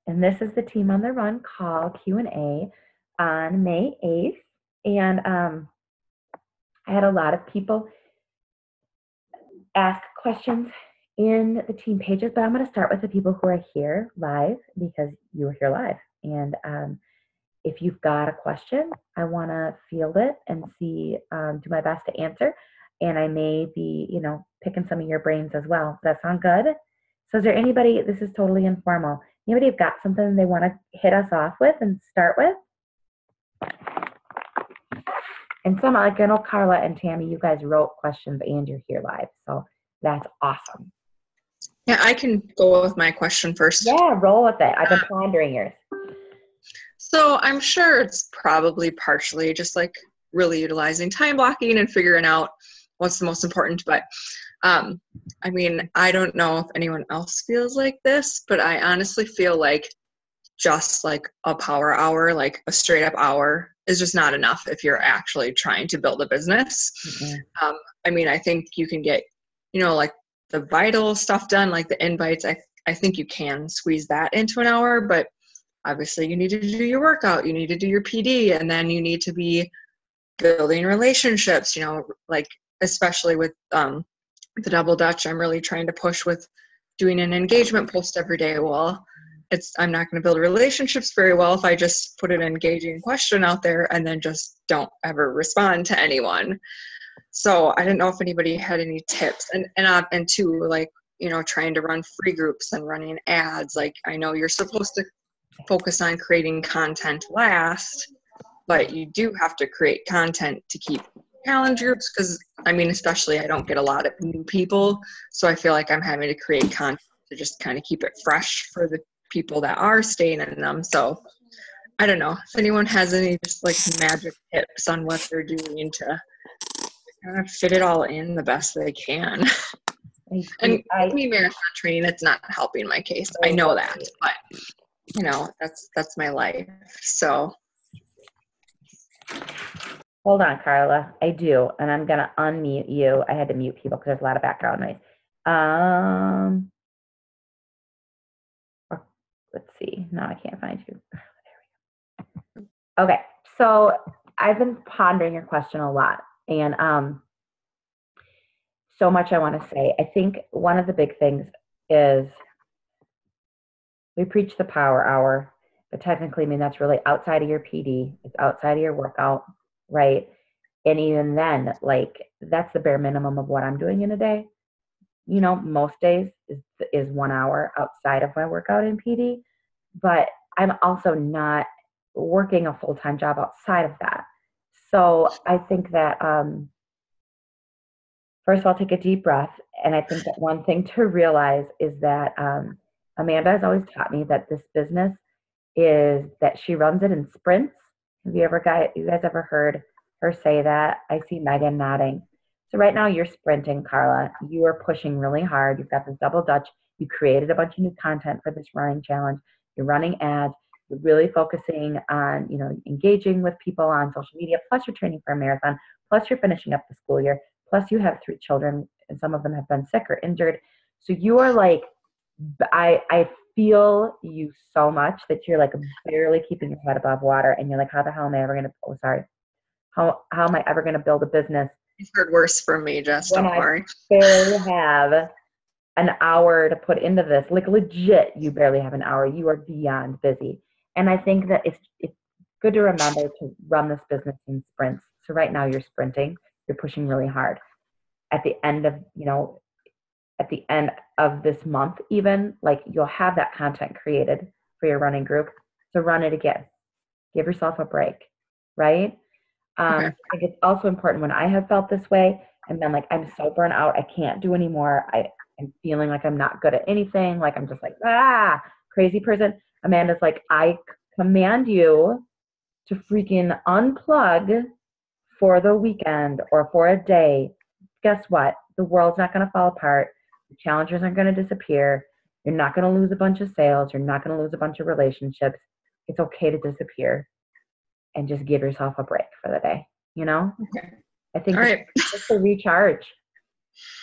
and this is the Team on the Run call Q&A on May 8th. And I had a lot of people ask questions in the team pages, but I'm going to start with the people who are here live because you were here live. And if you've got a question, I want to field it and see, do my best to answer. And I may be, picking some of your brains as well. Does that sound good? So is there anybody, this is totally informal, anybody have got something they want to hit us off with and start with? And some, like I know Carla and Tammy, you guys wrote questions and you're here live. So that's awesome. Yeah, I can go with my question first. Yeah, roll with it. I've been pondering yours. So I'm sure it's probably partially just like really utilizing time blocking and figuring out what's the most important. But I mean, I don't know if anyone else feels like this, but I honestly feel like just like a power hour, like a straight up hour is just not enough if you're actually trying to build a business. Mm-hmm. I mean, I think you can get, like the vital stuff done, like the invites. I think you can squeeze that into an hour, but obviously you need to do your workout, you need to do your PD, and then you need to be building relationships, like especially with the Double Dutch, I'm really trying to push with doing an engagement post every day. Well, I'm not going to build relationships very well if I just put an engaging question out there and then just don't ever respond to anyone. So I didn't know if anybody had any tips, and two, like, trying to run free groups and running ads. Like, I know you're supposed to focus on creating content last, but you do have to create content to keep challenge groups, because I mean, especially I don't get a lot of new people, so I feel like I'm having to create content to just kind of keep it fresh for the people that are staying in them. So I don't know if anyone has any just like magic tips on what they're doing to kind of fit it all in the best they can. And me marathon training, it's not helping my case. I know that, but that's my life. So hold on, Carla. I do, and I'm gonna unmute you. I had to mute people because there's a lot of background noise. Let's see. No, I can't find you. There we go. Okay, so I've been pondering your question a lot, and so much I want to say. I think one of the big things is we preach the power hour, but technically, I mean, that's really outside of your PD. It's outside of your workout, right? And even then, like, that's the bare minimum of what I'm doing in a day. Most days is 1 hour outside of my workout in PD, but I'm also not working a full-time job outside of that. So I think that, first of all, take a deep breath. And I think that one thing to realize is that Amanda has always taught me that this business is that she runs it in sprints. Have you guys ever heard her say that? I see Megan nodding. So right now you're sprinting, Carla. You are pushing really hard. You've got this Double Dutch. You created a bunch of new content for this running challenge. You're running ads. You're really focusing on, engaging with people on social media. Plus you're training for a marathon. Plus you're finishing up the school year. Plus you have 3 children, and some of them have been sick or injured. So you are like, I feel you so much that you're like barely keeping your head above water, and you're like, how the hell am I ever going to, how am I ever going to build a business? You've heard worse from me, Jess, don't worry. I barely have an hour to put into this. Like, legit, you barely have an hour. You are beyond busy. And I think that it's good to remember to run this business in sprints. So right now you're sprinting. You're pushing really hard. At the end of this month, even, like, you'll have that content created for your running group. So run it again. Give yourself a break, right? Okay. I think it's also important when I have felt this way and been like, I'm so burnt out, I can't do anymore. I'm feeling like I'm not good at anything. Like, I'm just like, crazy person. Amanda's like, I command you to freaking unplug for the weekend or for a day. Guess what? The world's not going to fall apart. The challenges aren't going to disappear. You're not going to lose a bunch of sales. You're not going to lose a bunch of relationships. It's okay to disappear and just give yourself a break for the day, Okay. I think just to recharge.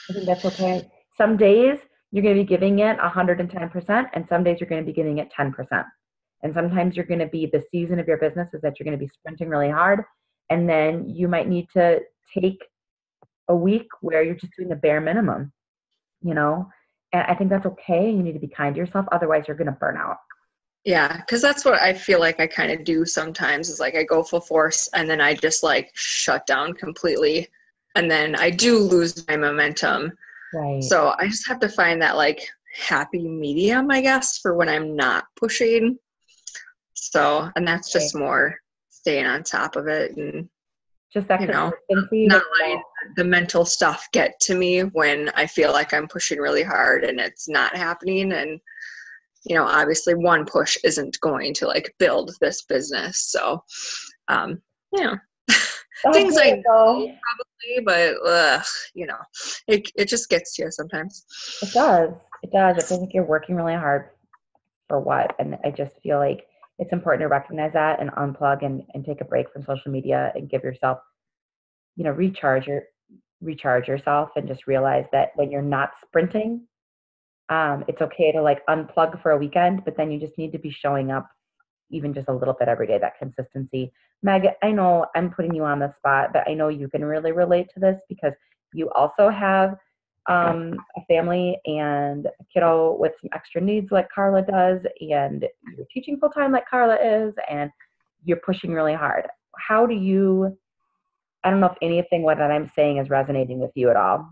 I think that's okay. Some days you're going to be giving it 110%, and some days you're going to be giving it 10%. And sometimes you're going to be, the season of your business is that you're going to be sprinting really hard. And then you might need to take a week where you're just doing the bare minimum, you know? And I think that's okay. You need to be kind to yourself. Otherwise, you're going to burn out. Yeah, because that's what I feel like I kind of do sometimes is like I go full force and then I just like shut down completely. And then I do lose my momentum. Right. So I just have to find that like happy medium, I guess, for when I'm not pushing. So, and that's Right. just more staying on top of it and, Just that you know, consistency. not letting the mental stuff get to me when I feel like I'm pushing really hard and it's not happening. And, you know, obviously one push isn't going to like build this business. So, you know, things I know probably, but, you know, it just gets to you sometimes. It does. It does. It feels like you're working really hard for what? And I just feel like it's important to recognize that and unplug and take a break from social media and give yourself, recharge yourself and just realize that when you're not sprinting, it's okay to like unplug for a weekend, but then you just need to be showing up even just a little bit every day, that consistency. Meg, I know I'm putting you on the spot, but I know you can really relate to this because you also have a family and a kiddo with some extra needs like Carla does, and you're teaching full time like Carla is, and you're pushing really hard. How do you, I don't know if anything what I'm saying is resonating with you at all.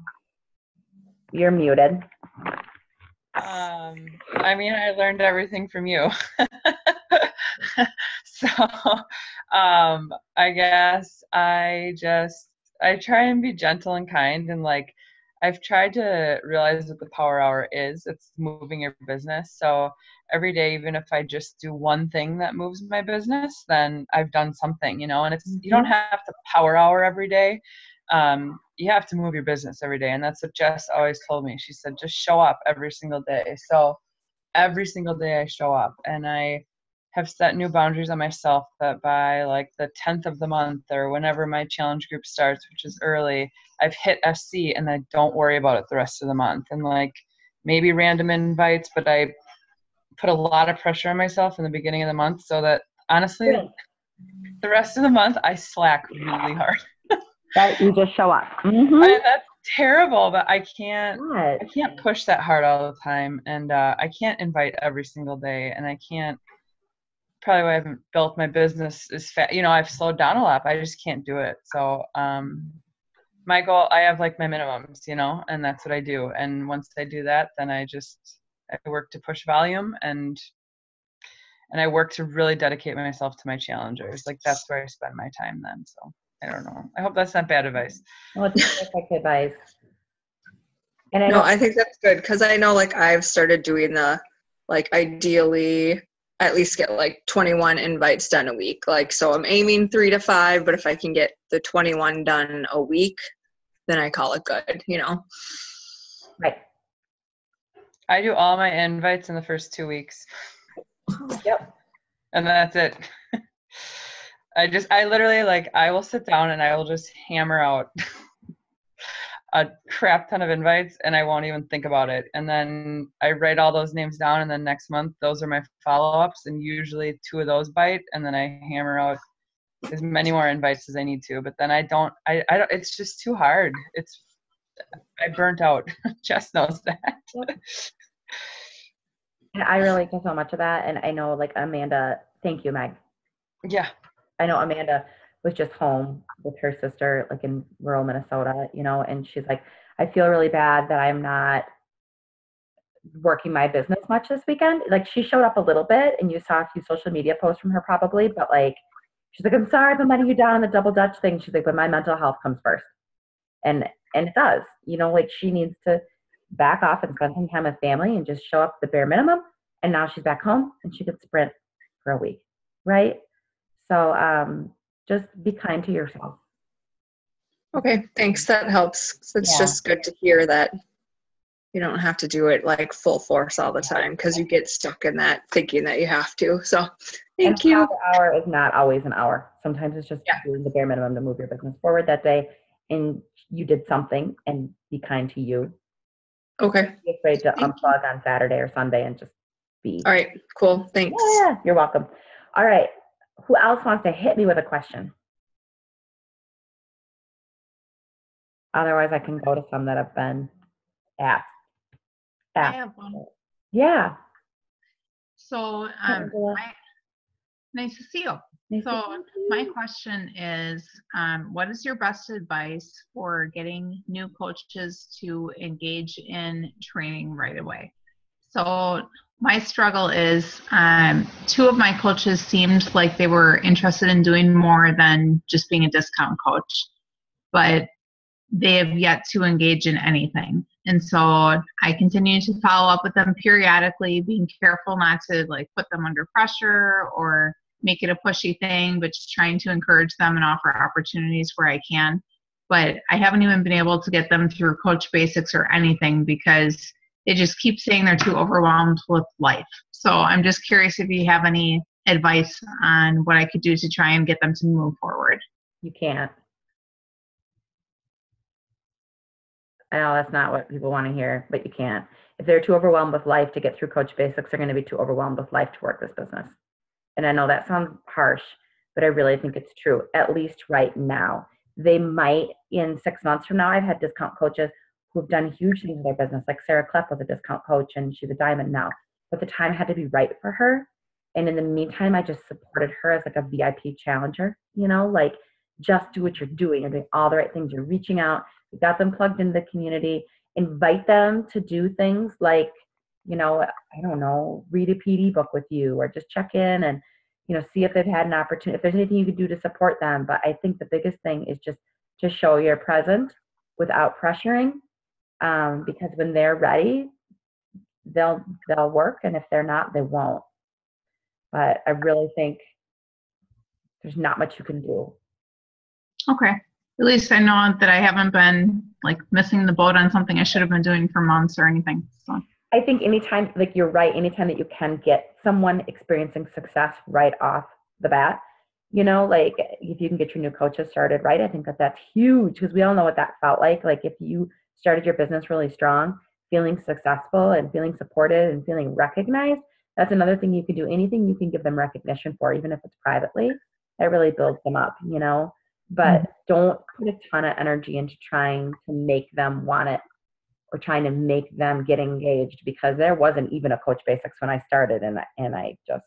You're muted. I mean, I learned everything from you. So, I guess I try and be gentle and kind, and like, I've tried to realize what the power hour is. It's moving your business. So every day, even if I just do one thing that moves my business, then I've done something, you know, and you don't have to power hour every day. You have to move your business every day. And that's what Jess always told me. She said, just show up every single day. So every single day I show up, and I have set new boundaries on myself that by like the 10th of the month or whenever my challenge group starts, which is early, I've hit SC and I don't worry about it the rest of the month. And like maybe random invites, but I put a lot of pressure on myself in the beginning of the month so that honestly, the rest of the month I slack really hard. That you just show up. And that's terrible, but I can't push that hard all the time. And I can't invite every single day, and I can't, probably why I haven't built my business as fast. You know, I've slowed down a lot, but I just can't do it. So my goal, I have like my minimums, you know, and that's what I do. And once I do that, then I work to push volume, and I work to really dedicate myself to my challengers. Like that's where I spend my time then. So I don't know. I hope that's not bad advice. Well, it's perfect advice. And I think that's good because I know like I've started doing the like ideally at least get like 21 invites done a week. Like, so I'm aiming 3 to 5, but if I can get the 21 done a week, then I call it good, you know? Right. I do all my invites in the first 2 weeks. Yep. And that's it. I literally like, I will sit down and I will just hammer out a crap ton of invites and I won't even think about it. And then I write all those names down, and then next month, those are my follow-ups, and usually 2 of those bite, and then I hammer out as many more invites as I need to. But then I don't, it's just too hard. I burnt out. Jess knows that. Yep. I relate to so much of that. And I know like Amanda, thank you, Meg. Yeah. I know Amanda was just home with her sister, like in rural Minnesota, you know, and she's like, I feel really bad that I'm not working my business much this weekend. Like she showed up a little bit and you saw a few social media posts from her probably, but like, she's like, I'm sorry if I'm letting you down on the double Dutch thing. She's like, but my mental health comes first. And it does, you know, like she needs to back off and spend some time with family and just show up the bare minimum. And now she's back home and she could sprint for a week. Right. So just be kind to yourself. Okay, thanks. That helps. It's just good to hear that you don't have to do it like full force all the time because you get stuck in that thinking that you have to. So thank you. An hour is not always an hour. Sometimes it's just doing the bare minimum to move your business forward that day. And you did something, and be kind to you. Okay. Be afraid to Thank you. unplug on Saturday or Sunday and just be. All right. Cool. Thanks. Yeah, you're welcome. All right. Who else wants to hit me with a question? Otherwise, I can go to some that have been asked. I have one. Yeah. So, Angela. nice to see you. Nice to So meet you. my question is, what is your best advice for getting new coaches to engage in training right away? So my struggle is, two of my coaches seemed like they were interested in doing more than just being a discount coach, but they have yet to engage in anything. And so I continue to follow up with them periodically, being careful not to like put them under pressure or make it a pushy thing, but just trying to encourage them and offer opportunities where I can. But I haven't even been able to get them through Coach Basics or anything because they just keep saying they're too overwhelmed with life. So I'm just curious if you have any advice on what I could do to try and get them to move forward. You can't. I know that's not what people want to hear, but you can't. If they're too overwhelmed with life to get through Coach Basics, they're going to be too overwhelmed with life to work this business. And I know that sounds harsh, but I really think it's true, at least right now. They might, in 6 months from now, I've had discount coaches who've done huge things in their business. Like Sarah Kleff was a discount coach and she's a diamond now. But the time had to be right for her. And in the meantime, I just supported her as like a VIP challenger, like just do what you're doing. You're doing all the right things. You're reaching out. You got them plugged into the community. Invite them to do things like, I don't know, read a PD book with you or just check in and, see if they've had an opportunity, if there's anything you could do to support them. But I think the biggest thing is just to show you're present without pressuring, because when they're ready, they'll work. And if they're not, they won't. But I really think there's not much you can do. Okay. At least I know that I haven't been like missing the boat on something I should have been doing for months or anything. So I think anytime, like you're right, anytime that you can get someone experiencing success right off the bat, like if you can get your new coaches started right, I think that that's huge because we all know what that felt like. Like if you started your business really strong, feeling successful and feeling supported and feeling recognized, that's another thing you can do. Anything you can give them recognition for, even if it's privately, that really builds them up, but don't put a ton of energy into trying to make them want it or trying to make them get engaged, because there wasn't even a Coach Basics when I started, and I just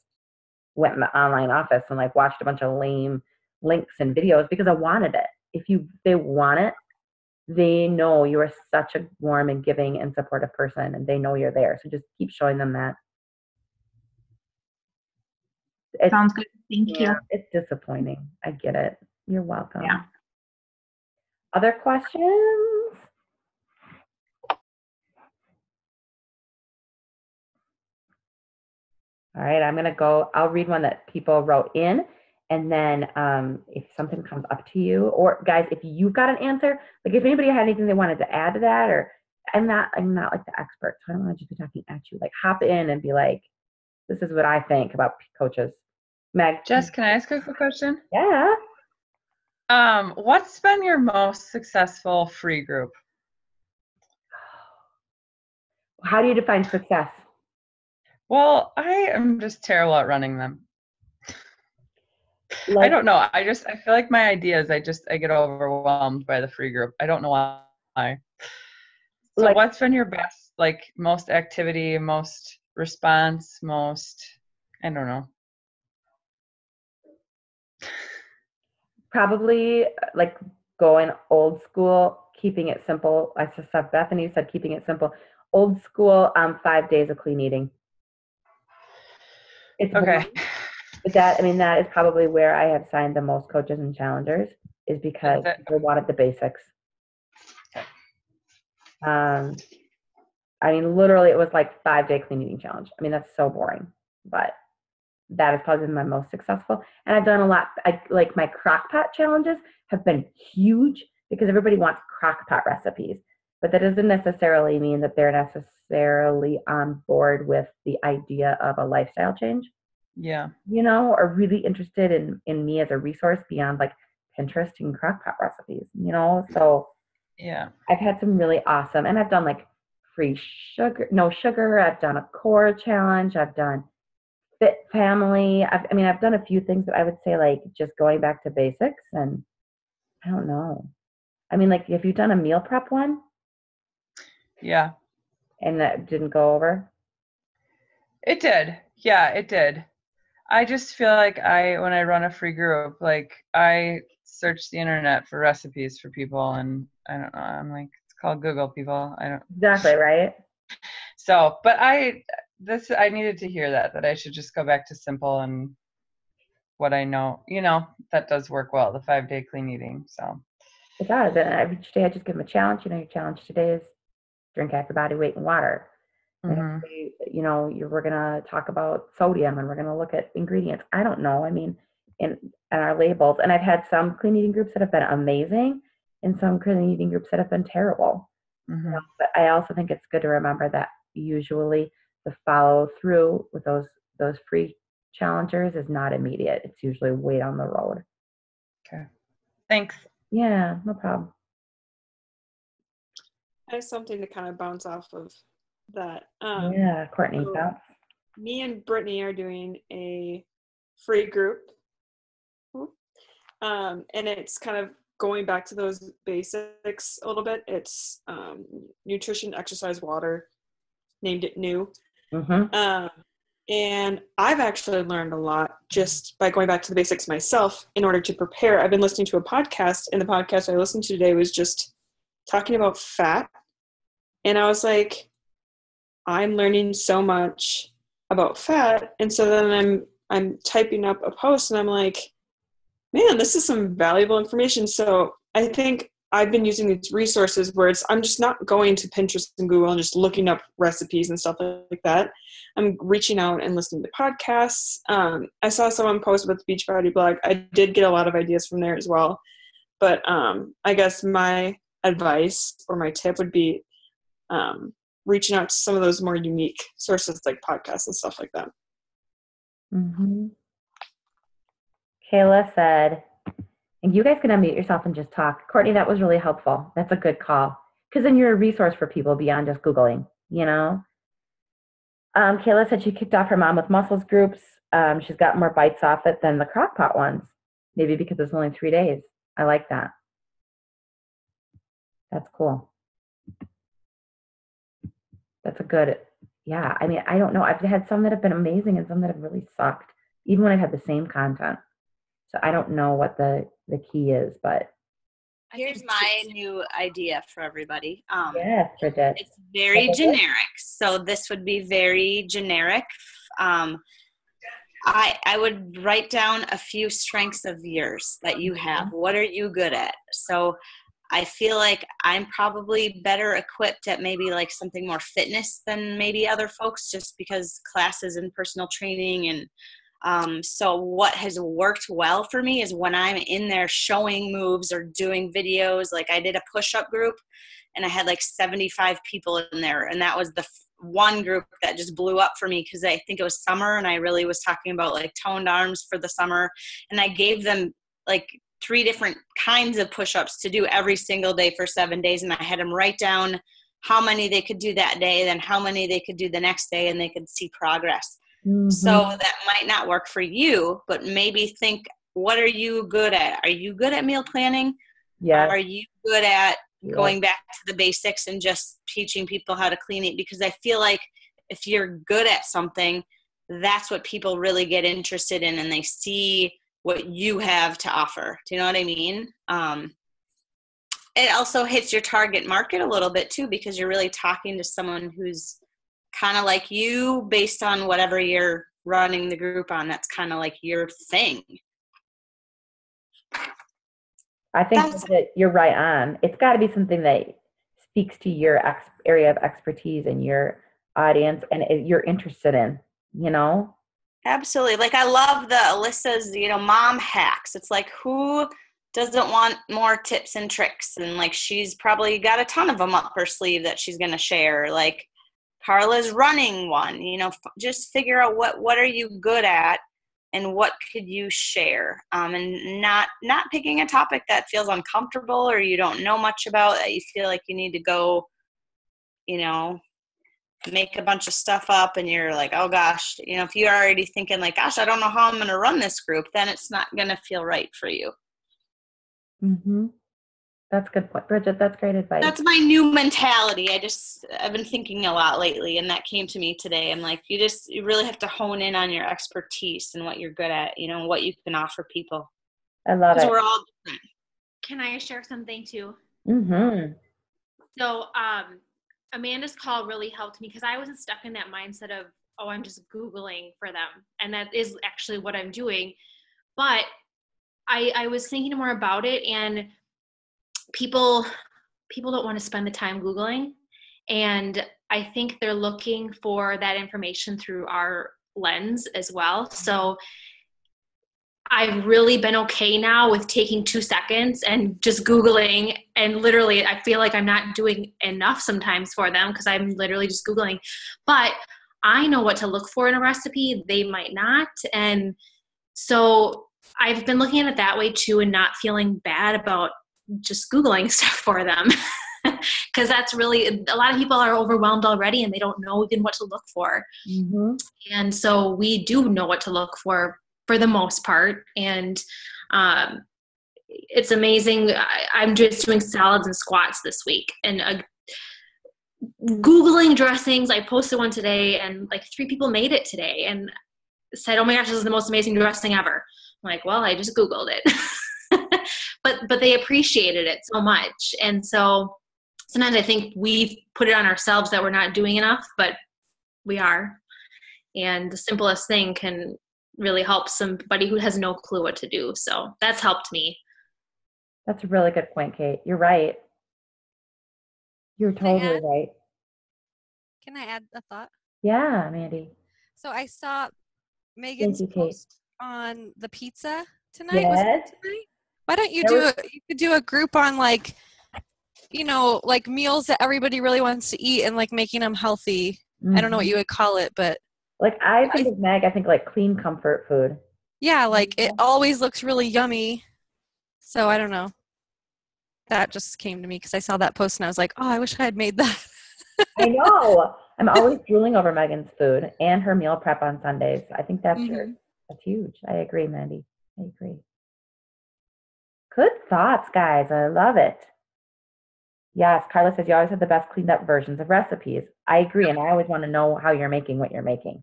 went in the online office and like watched a bunch of lame links and videos because I wanted it. If they want it, they know you are such a warm and giving and supportive person, and they know you're there. So just keep showing them that. sounds good. Thank you. It's disappointing. I get it. You're welcome. Yeah. Other questions? All right, I'll read one that people wrote in, and then if something comes up to you, or guys, if you've got an answer, like if anybody had anything they wanted to add to that, or I'm not like the expert, so I don't want to just be talking at you. Like hop in and be like, this is what I think about coaches. Meg. Jess, can I ask a quick question? Yeah. What's been your most successful free group? How do you define success? Well, I am just terrible at running them. I don't know. I feel like my ideas, I get overwhelmed by the free group. I don't know why. So what's been your best, like most activity, most response, I don't know. Probably like going old school, keeping it simple. I just saw Bethany said keeping it simple. Old school, 5 days of clean eating. It's okay. boring, but that is probably where I have signed the most coaches and challengers, is because people wanted the basics. Literally it was like 5-day clean eating challenge. That's so boring, but that has probably been my most successful. And I've done a lot. Like my crock pot challenges have been huge because everybody wants crock pot recipes, but that doesn't necessarily mean that they're necessarily on board with the idea of a lifestyle change. Yeah. Or really interested in me as a resource beyond like Pinterest and crock pot recipes, so yeah, I've had some really awesome, and I've done like free sugar, no sugar. I've done a core challenge. I've done fit family. I've done a few things, but I would say like just going back to basics. And I don't know. I mean, like, have you done a meal prep one Yeah, and that didn't go over? it did. Yeah, it did. I just feel like when I run a free group, like I search the internet for recipes for people, and I don't know. I'm like, it's called Google, people. I don't. Exactly, right? So, but I needed to hear that I should just go back to simple and what I know. That does work well. The 5-day clean eating. So. It does. And each day I just give them a challenge. Your challenge today is drink half your body weight in water. And Mm-hmm. we're going to talk about sodium and we're going to look at ingredients. I don't know. I mean, and our labels. And I've had some clean eating groups that have been amazing and some clean eating groups that have been terrible. Mm-hmm. But I also think it's good to remember that usually the follow through with those free challengers is not immediate. It's usually way down the road. Okay. Thanks. Yeah, no problem. I have something to kind of bounce off of that. Yeah, Courtney. So me and Brittany are doing a free group. And it's kind of going back to those basics a little bit. It's nutrition, exercise, water. Named it New. Mm-hmm. And I've actually learned a lot just by going back to the basics myself in order to prepare. I've been listening to a podcast, and the podcast I listened to today was just talking about fat. And I was like, I'm learning so much about fat. And so then I'm typing up a post and I'm like, man, this is some valuable information. So I think I've been using these resources where I'm just not going to Pinterest and Google and just looking up recipes and stuff like that. I'm reaching out and listening to podcasts. I saw someone post about the Beachbody blog. I did get a lot of ideas from there as well. But I guess my advice or my tip would be reaching out to some of those more unique sources like podcasts and stuff like that. Mm-hmm. Kayla said, and you guys can unmute yourself and just talk. Courtney, that was really helpful. That's a good call. Because then you're a resource for people beyond just Googling, Kayla said she kicked off her Mom with Muscles groups. She's got more bites off it than the crockpot ones. Maybe because it's only 3 days. I like that. That's cool. That's a good, yeah. I mean, I don't know. I've had some that have been amazing and some that have really sucked, even when I had the same content. So I don't know what the key is, but. Here's my new idea for everybody. Yes, Bridget. It's very generic. So this would be very generic. I would write down a few strengths of yours that you have. What are you good at? So I feel like I'm probably better equipped at maybe like something more fitness than maybe other folks, just because classes and personal training. And so what has worked well for me is when I'm in there showing moves or doing videos. Like I did a push-up group and I had like 75 people in there. And that was the one group that just blew up for me because I think it was summer and I really was talking about like toned arms for the summer. And I gave them like 3 different kinds of push-ups to do every single day for 7 days. And I had them write down how many they could do that day, then how many they could do the next day, and they could see progress. Mm-hmm. So that might not work for you, but maybe think, what are you good at? Are you good at meal planning? Yeah. Are you good at going back to the basics and just teaching people how to clean eat? Because I feel like if you're good at something, that's what people really get interested in, and they see what you have to offer. Do you know what I mean? It also hits your target market a little bit too, because you're really talking to someone who's kind of like you based on whatever you're running the group on. That's kind of like your thing. I think that you're right on. It's got to be something that speaks to your area of expertise and your audience and you're interested in, Absolutely. Like I love the Alyssa's, mom hacks. It's like, who doesn't want more tips and tricks? And like, she's probably got a ton of them up her sleeve that she's going to share. Like Carla's running one, just figure out what are you good at and what could you share? And not picking a topic that feels uncomfortable or you don't know much about, that you feel like you need to go, make a bunch of stuff up and you're like, oh gosh, if you're already thinking like, gosh, I don't know how I'm going to run this group, then it's not going to feel right for you. Mm-hmm. That's a good point, Bridget. That's great advice. That's my new mentality. I've been thinking a lot lately, and that came to me today. I'm like, you really have to hone in on your expertise and what you're good at, what you can offer people. I love it. Because we're all different. Can I share something too? Mm-hmm. So Amanda's call really helped me because I wasn't stuck in that mindset of, oh, I'm just Googling for them. And that is actually what I'm doing. But I was thinking more about it, and people don't want to spend the time Googling. And I think they're looking for that information through our lens as well. So I've really been okay now with taking 2 seconds and just Googling, and literally I feel like I'm not doing enough sometimes for them because I'm literally just Googling. But I know what to look for in a recipe. They might not. And so I've been looking at it that way too, and not feeling bad about just Googling stuff for them. Because that's really, a lot of people are overwhelmed already and they don't know even what to look for. Mm-hmm. And so we do know what to look for the most part. And it's amazing. I'm just doing salads and squats this week, and Googling dressings. I posted one today, and like 3 people made it today and said, oh my gosh, this is the most amazing dressing ever. I'm like, well, I just Googled it. but they appreciated it so much. And so sometimes I think we've put it on ourselves that we're not doing enough, but we are. And the simplest thing can really help somebody who has no clue what to do. So that's helped me. That's a really good point, Kate. You're right. You're totally right. Can I add a thought? Yeah, Mandy. So I saw Megan's post on the pizza tonight. Yes. Was it tonight? Why don't you you could do a group on like meals that everybody really wants to eat and like making them healthy. Mm-hmm. I don't know what you would call it, but like I think of Meg, I think like clean comfort food. Yeah, like it always looks really yummy. So I don't know. That just came to me because I saw that post and I was like, oh, I wish I had made that. I know. I'm always drooling over Megan's food and her meal prep on Sundays. I think that's that's huge. I agree, Mandy. I agree. Good thoughts, guys. I love it. Yes, Carla says you always have the best cleaned up versions of recipes. I agree, and I always want to know how you're making what you're making.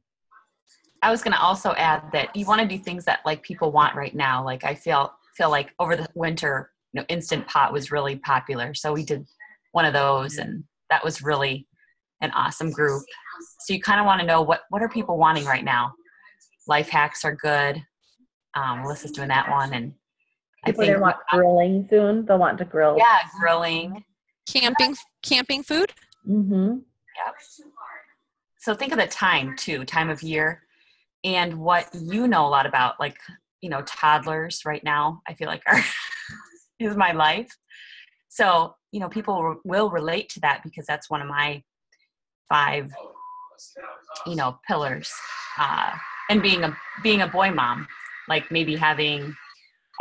I was going to also add that you want to do things that like people want right now. Like I feel like over the winter, Instant Pot was really popular. So we did one of those, and that was really an awesome group. So you kind of want to know what are people wanting right now. Life hacks are good. Melissa's doing that one, and people they want grilling soon. They'll want to grill. Yeah, grilling. Camping food. Mm-hmm. Yep. So think of the time of year, and what you know a lot about, like toddlers right now. I feel like is my life. So people will relate to that because that's one of my 5 pillars. And being a boy mom, like maybe having.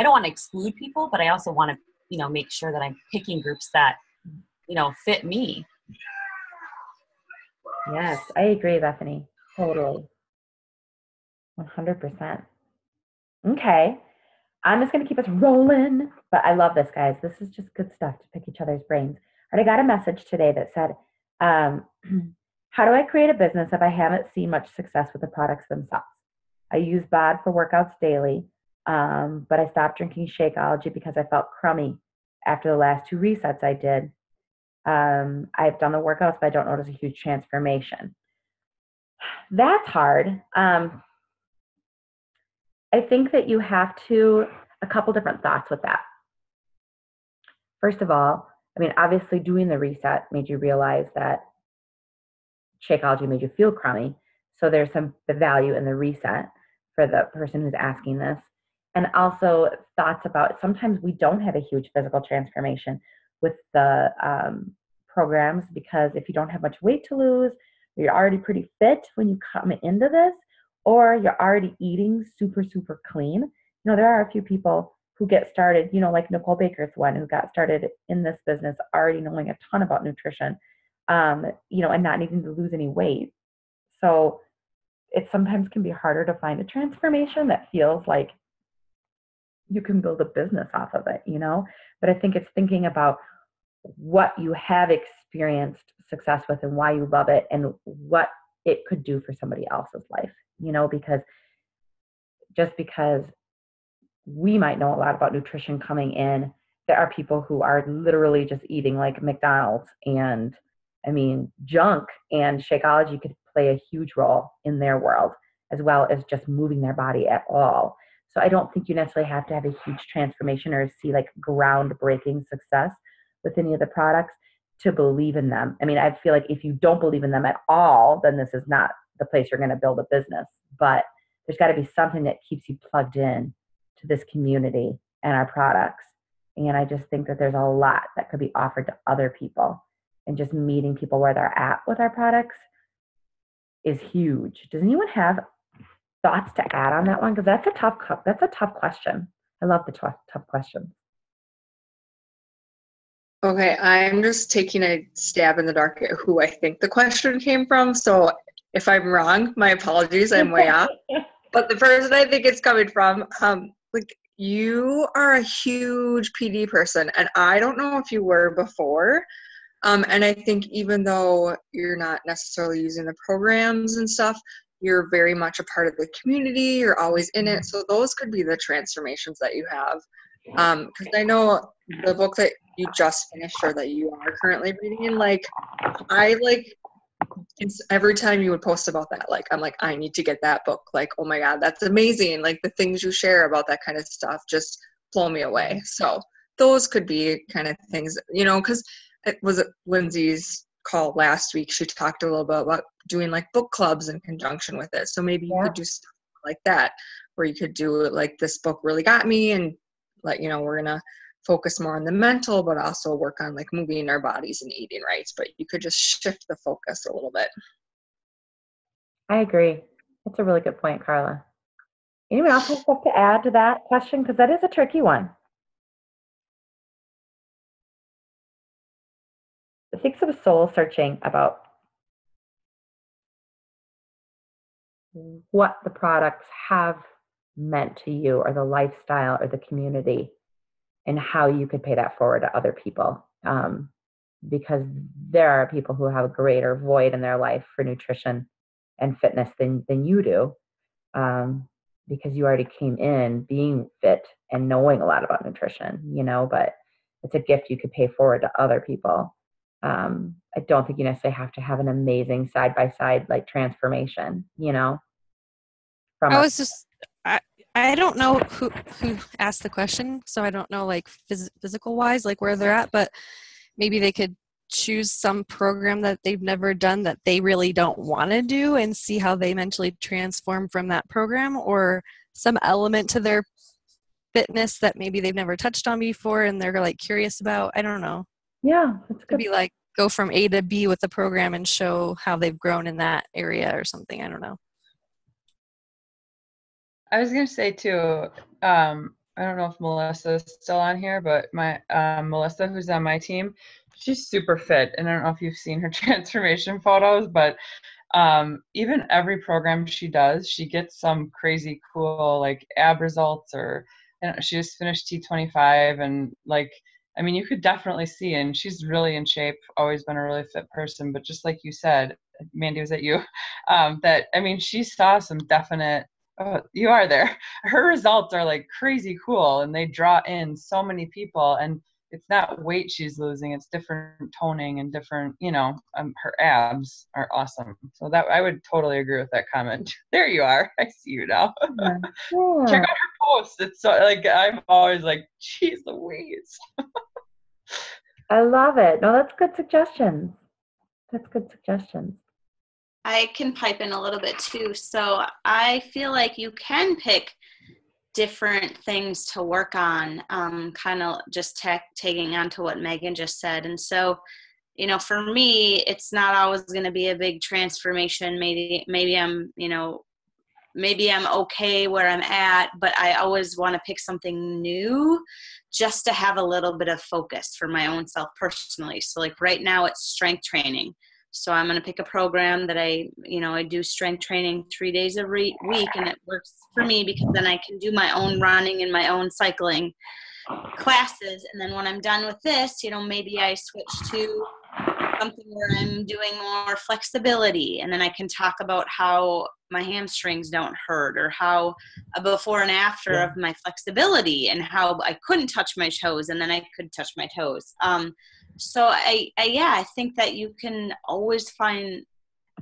I don't want to exclude people, but I also want to make sure that I'm picking groups that fit me. Yes, I agree, Bethany. Totally. 100%. Okay. I'm just going to keep us rolling, but I love this, guys. This is just good stuff to pick each other's brains. All right, I got a message today that said, how do I create a business if I haven't seen much success with the products themselves? I use BOD for workouts daily, but I stopped drinking Shakeology because I felt crummy after the last 2 resets I did. I've done the workouts, but I don't notice a huge transformation. That's hard. I think that you have a couple different thoughts with that. First of all, obviously doing the reset made you realize that Shakeology made you feel crummy. So there's some value in the reset for the person who's asking this. And also thoughts about sometimes we don't have a huge physical transformation with the programs, because if you don't have much weight to lose, you're already pretty fit when you come into this, or you're already eating super, super clean. There are a few people who get started, like Nicole Baker's one, who got started in this business already knowing a ton about nutrition. and not needing to lose any weight. So it sometimes can be harder to find a transformation that feels like you can build a business off of it. But I think it's thinking about what you have experienced success with and why you love it and what it could do for somebody else's life, because just because we might know a lot about nutrition coming in, there are people who are literally just eating like McDonald's and junk, and Shakeology could play a huge role in their world as well as just moving their body at all. So I don't think you necessarily have to have a huge transformation or see like groundbreaking success with any of the products to believe in them. I feel like if you don't believe in them at all, then this is not the place you're going to build a business. But there's got to be something that keeps you plugged in to this community and our products. And I just think that there's a lot that could be offered to other people, and just meeting people where they're at with our products is huge. Does anyone have thoughts to add on that one? Because that's a tough question. I love the tough questions. Okay, I'm just taking a stab in the dark at who I think the question came from. So if I'm wrong, my apologies, I'm way off. But the person I think it's coming from, you are a huge PD person, and I don't know if you were before. And I think even though you're not necessarily using the programs and stuff, you're very much a part of the community. You're always in it. So those could be the transformations that you have. Because I know the book that you just finished or that you are currently reading, it's every time you would post about that, I'm like, I need to get that book. Oh my God, that's amazing. The things you share about that kind of stuff just blow me away. So those could be kind of things, because it was Lindsay's call last week. She talked a little bit about doing book clubs in conjunction with it. So maybe you could do stuff like that, where you could do this book really got me, and we're going to focus more on the mental, but also work on moving our bodies and eating right. But you could just shift the focus a little bit. I agree. That's a really good point, Carla. Anyone else have stuff to add to that question? Because that is a tricky one. I think some soul searching about what the products have meant to you, or the lifestyle, or the community, and how you could pay that forward to other people. Because there are people who have a greater void in their life for nutrition and fitness than you do, because you already came in being fit and knowing a lot about nutrition, but it's a gift you could pay forward to other people. I don't think you necessarily have to have an amazing side-by-side transformation, I don't know who asked the question, so I don't know physical wise where they're at, but maybe they could choose some program that they've never done that they really don't want to do and see how they mentally transform from that program, or some element to their fitness that maybe they've never touched on before and they're curious about. I don't know. Yeah, that's good. Could be go from A to B with the program and show how they've grown in that area or something. I don't know. I was going to say too, I don't know if Melissa is still on here, but my Melissa, who's on my team, she's super fit. And I don't know if you've seen her transformation photos, but even every program she does, she gets some crazy cool ab results, or she just finished T25, and you could definitely see, and she's really in shape, always been a really fit person. But just like you said, Mandy, was that you? She saw some definite. Oh, you are there. Her results are crazy cool, and they draw in so many people, and it's not weight she's losing, it's different toning and different, her abs are awesome. So that I would totally agree with that comment. There you are. I see you now. Yeah. Check out her posts. It's so I'm always geez Louise. I love it. No, that's good suggestions. I can pipe in a little bit too. So I feel like you can pick different things to work on, kind of just taking on to what Megan just said. And so, for me, it's not always going to be a big transformation. Maybe I'm, maybe I'm okay where I'm at, but I always want to pick something new just to have a little bit of focus for my own self personally. So like right now it's strength training. So I'm going to pick a program that I do strength training 3 days a week, and it works for me because then I can do my own running and my own cycling classes. And then when I'm done with this, maybe I switch to something where I'm doing more flexibility, and then I can talk about how my hamstrings don't hurt, or how a before and after of my flexibility, and how I couldn't touch my toes and then I could touch my toes. So I think that you can always find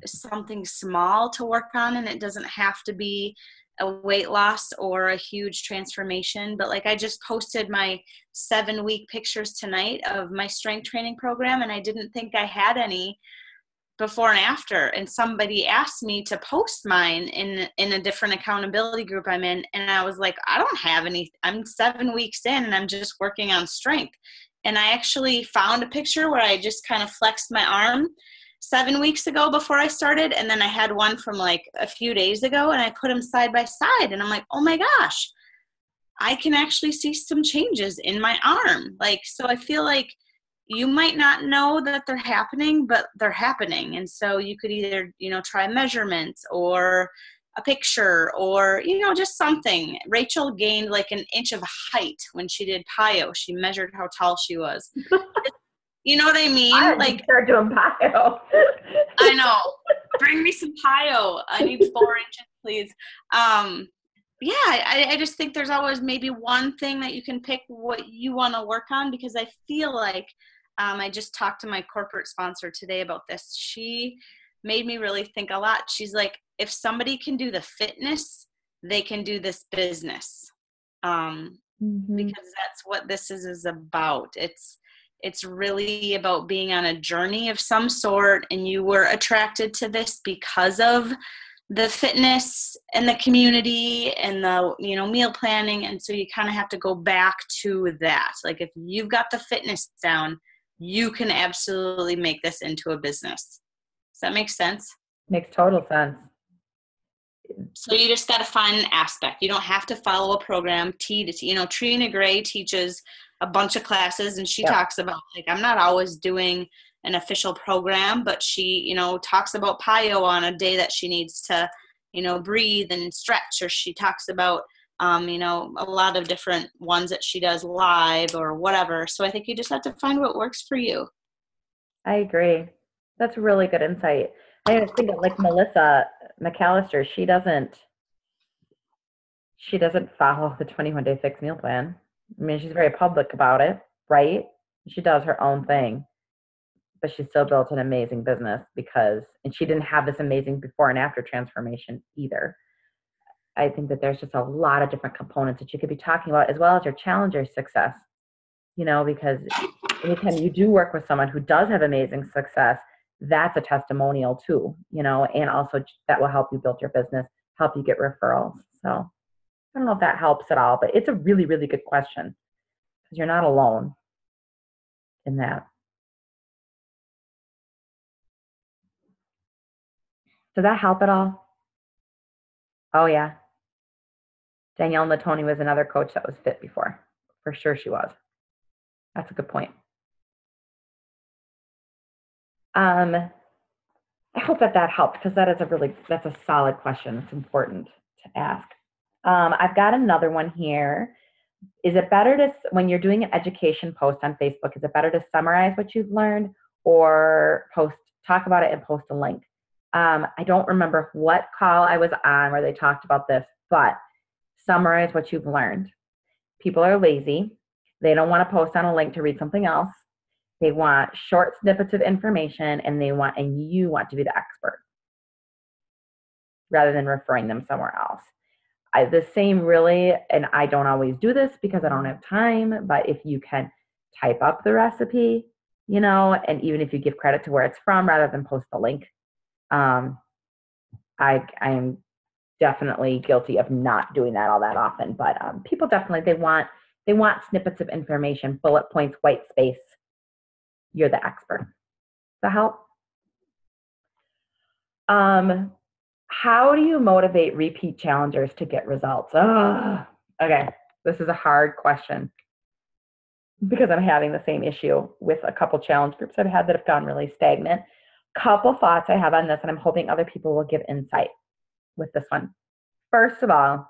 something small to work on, and it doesn't have to be a weight loss or a huge transformation. But like I just posted my 7-week pictures tonight of my strength training program, and I didn't think I had any before and after, and somebody asked me to post mine in a different accountability group I'm in, and I was like, I don't have any. I'm 7 weeks in and I'm just working on strength. And I actually found a picture where I just kind of flexed my arm 7 weeks ago before I started, and then I had one from like a few days ago, and I put them side by side, and I'm like, oh my gosh, I can actually see some changes in my arm. Like, so I feel like you might not know that they're happening, but they're happening. And so you could either, try measurements or a picture or, just something. Rachel gained like an inch of height when she did PIO. She measured how tall she was. You know what I mean? I like start doing PIO. I know. Bring me some PIO. I need 4 inches, please. Yeah, I just think there's always maybe one thing that you can pick what you want to work on, because I feel like I just talked to my corporate sponsor today about this. She made me really think a lot. She's like, if somebody can do the fitness, they can do this business. Because that's what this is about. It's really about being on a journey of some sort, and you were attracted to this because of the fitness and the community and the, meal planning. And so you kind of have to go back to that. Like if you've got the fitness down, you can absolutely make this into a business. Does that make sense? Makes total sense. So you just got to find an aspect. You don't have to follow a program. Trina Gray teaches a bunch of classes, and she talks about, like, I'm not always doing an official program, but she, talks about PIO on a day that she needs to, breathe and stretch, or she talks about, a lot of different ones that she does live or whatever. So I think you just have to find what works for you. I agree. That's really good insight. I just think of like Melissa McAllister. She doesn't follow the 21-day fixed meal plan. I mean, she's very public about it, right? She does her own thing, but she still built an amazing business and she didn't have this amazing before and after transformation either. I think that there's just a lot of different components that you could be talking about, as well as your challenger success, because anytime you do work with someone who does have amazing success, that's a testimonial too, and also that will help you build your business, help you get referrals. So I don't know if that helps at all, but it's a really, really good question, because you're not alone in that. Does that help at all? Oh, yeah. Danielle Matoni was another coach that was fit before. For sure she was. That's a good point. I hope that helped, because that's a solid question. It's important to ask. I've got another one here. Is it better to, when you're doing an education post on Facebook, is it better to summarize what you've learned, or talk about it and post a link? I don't remember what call I was on where they talked about this, but summarize what you've learned. People are lazy. They don't want to post on a link to read something else. They want short snippets of information, and you want to be the expert rather than referring them somewhere else. The same really, and I don't always do this because I don't have time, but if you can type up the recipe, and even if you give credit to where it's from rather than post the link, I am definitely guilty of not doing that all that often. But people definitely, they want snippets of information, bullet points, white space. You're the expert. Does that help? How do you motivate repeat challengers to get results? Oh, okay. This is a hard question because I'm having the same issue with a couple challenge groups I've had that have gone really stagnant. Couple thoughts I have on this, and I'm hoping other people will give insight with this one. First of all,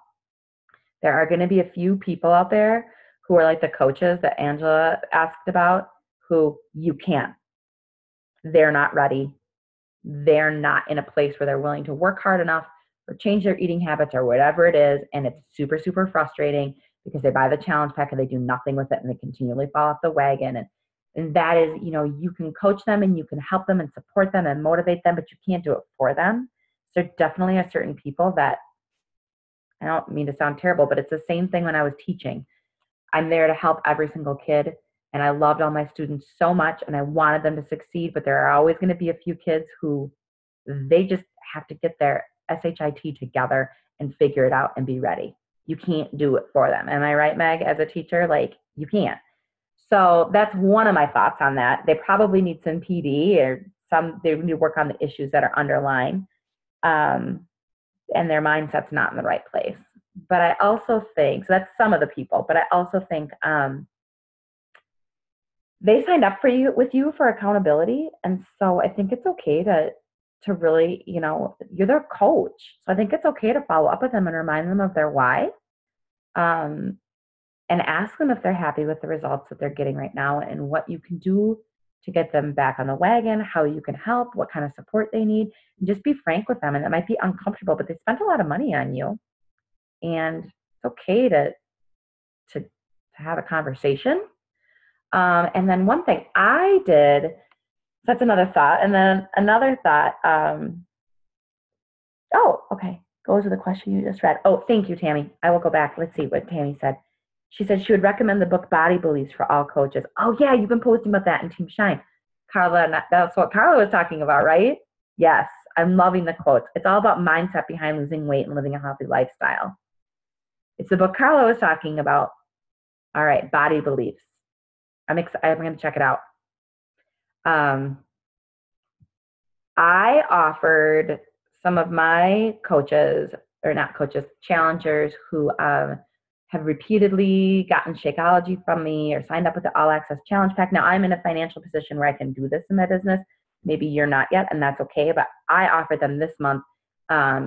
there are going to be a few people out there who are like the coaches that Angela asked about, who you can't. They're not ready. They're not in a place where they're willing to work hard enough or change their eating habits or whatever it is. And it's super, super frustrating because they buy the challenge pack and they do nothing with it and they continually fall off the wagon. And that is, you can coach them and you can help them and support them and motivate them, but you can't do it for them. So there definitely are certain people that, I don't mean to sound terrible, but it's the same thing when I was teaching. I'm there to help every single kid. And I loved all my students so much and I wanted them to succeed, but there are always going to be a few kids who they just have to get their SHIT together and figure it out and be ready. You can't do it for them. Am I right, Meg, as a teacher? Like, you can't. So that's one of my thoughts on that. They probably need some PD or they need to work on the issues that are underlying. And their mindset's not in the right place. But I also think, so that's some of the people, but I also think they signed up with you for accountability. And so I think it's okay to really, you're their coach. So I think it's okay to follow up with them and remind them of their why. And ask them if they're happy with the results that they're getting right now and what you can do to get them back on the wagon, how you can help, what kind of support they need, and just be frank with them. And it might be uncomfortable, but they spent a lot of money on you. And it's okay to have a conversation. And then one thing I did, that's another thought. And then another thought, okay, goes with the question you just read. Oh, thank you, Tammy. I will go back. Let's see what Tammy said. She said she would recommend the book Body Beliefs for all coaches. Oh, yeah, you've been posting about that in Team Shine. Carla, that's what Carla was talking about, right? Yes, I'm loving the quotes. It's all about mindset behind losing weight and living a healthy lifestyle. It's the book Carla was talking about. All right, Body Beliefs. I'm going to check it out. I offered some of my coaches, or not coaches, challengers who have repeatedly gotten Shakeology from me or signed up with the All Access Challenge Pack. Now I'm in a financial position where I can do this in my business. Maybe you're not yet, and that's okay. But I offered them this month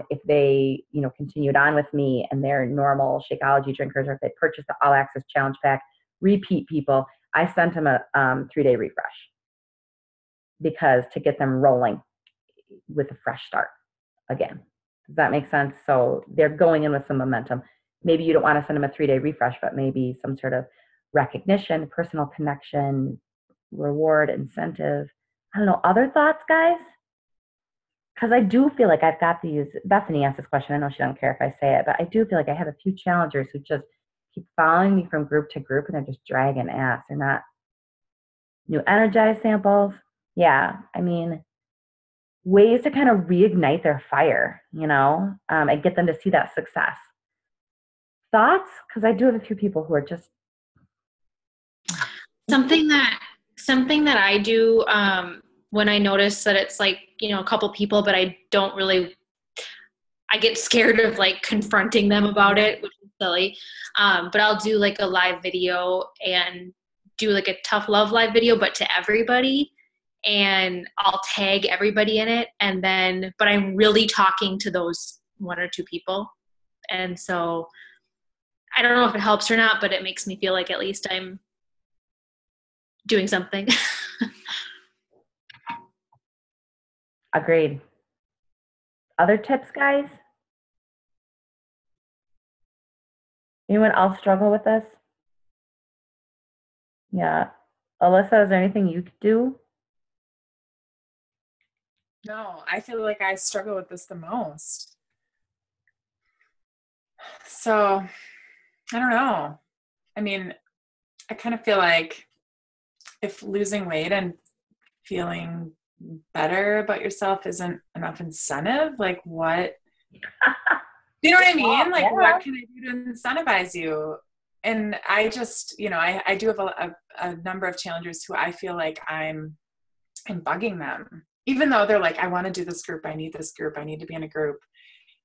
if they, continued on with me and they're normal Shakeology drinkers, or if they purchased the All Access Challenge Pack, repeat people, I sent them a 3-day refresh because to get them rolling with a fresh start again. Does that make sense? So they're going in with some momentum. Maybe you don't want to send them a 3-day refresh, but maybe some sort of recognition, personal connection, reward, incentive. I don't know. Other thoughts, guys? Because I do feel like I've got these, Bethany asked this question. I know she doesn't care if I say it, but I do feel like I have a few challengers who just keep following me from group to group and they're just dragging ass. They're not new energized samples. Yeah. I mean, ways to kind of reignite their fire, and get them to see that success. Thoughts? Because I do have a few people who are just something that I do when I notice that it's like, a couple people, but I get scared of like confronting them about it, which is silly. But I'll do like a live video and do like a tough love live video, but to everybody. And I'll tag everybody in it. But I'm really talking to those 1 or 2 people. And so I don't know if it helps or not, but it makes me feel like at least I'm doing something. Agreed. Other tips, guys? Anyone else struggle with this? Yeah. Alyssa, is there anything you could do? No, I feel like I struggle with this the most. So, I don't know. I mean, I kind of feel like if losing weight and feeling better about yourself isn't enough incentive, like what? You know what I mean? Like, what can I do to incentivize you? And I just, I do have a number of challengers who I feel like I'm bugging them. Even though they're like, I want to do this group, I need this group, I need to be in a group.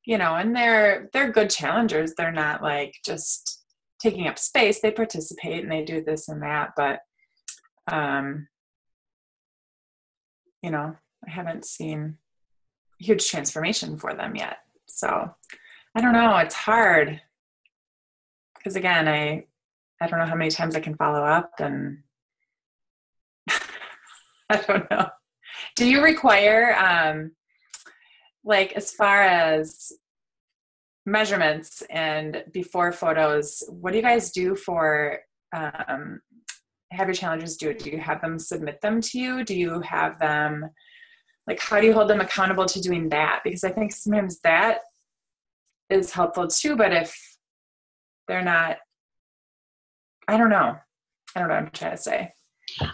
and they're good challengers. They're not like just taking up space. They participate and they do this and that, but I haven't seen a huge transformation for them yet. So I don't know. It's hard because again, I don't know how many times I can follow up, and I don't know. Do you require, like as far as measurements and before photos, what do you guys do for, have your challengers do it? Do you have them submit them to you? Do you have them, like, how do you hold them accountable to doing that? Because I think sometimes that is helpful too, but if they're not, I don't know what I'm trying to say.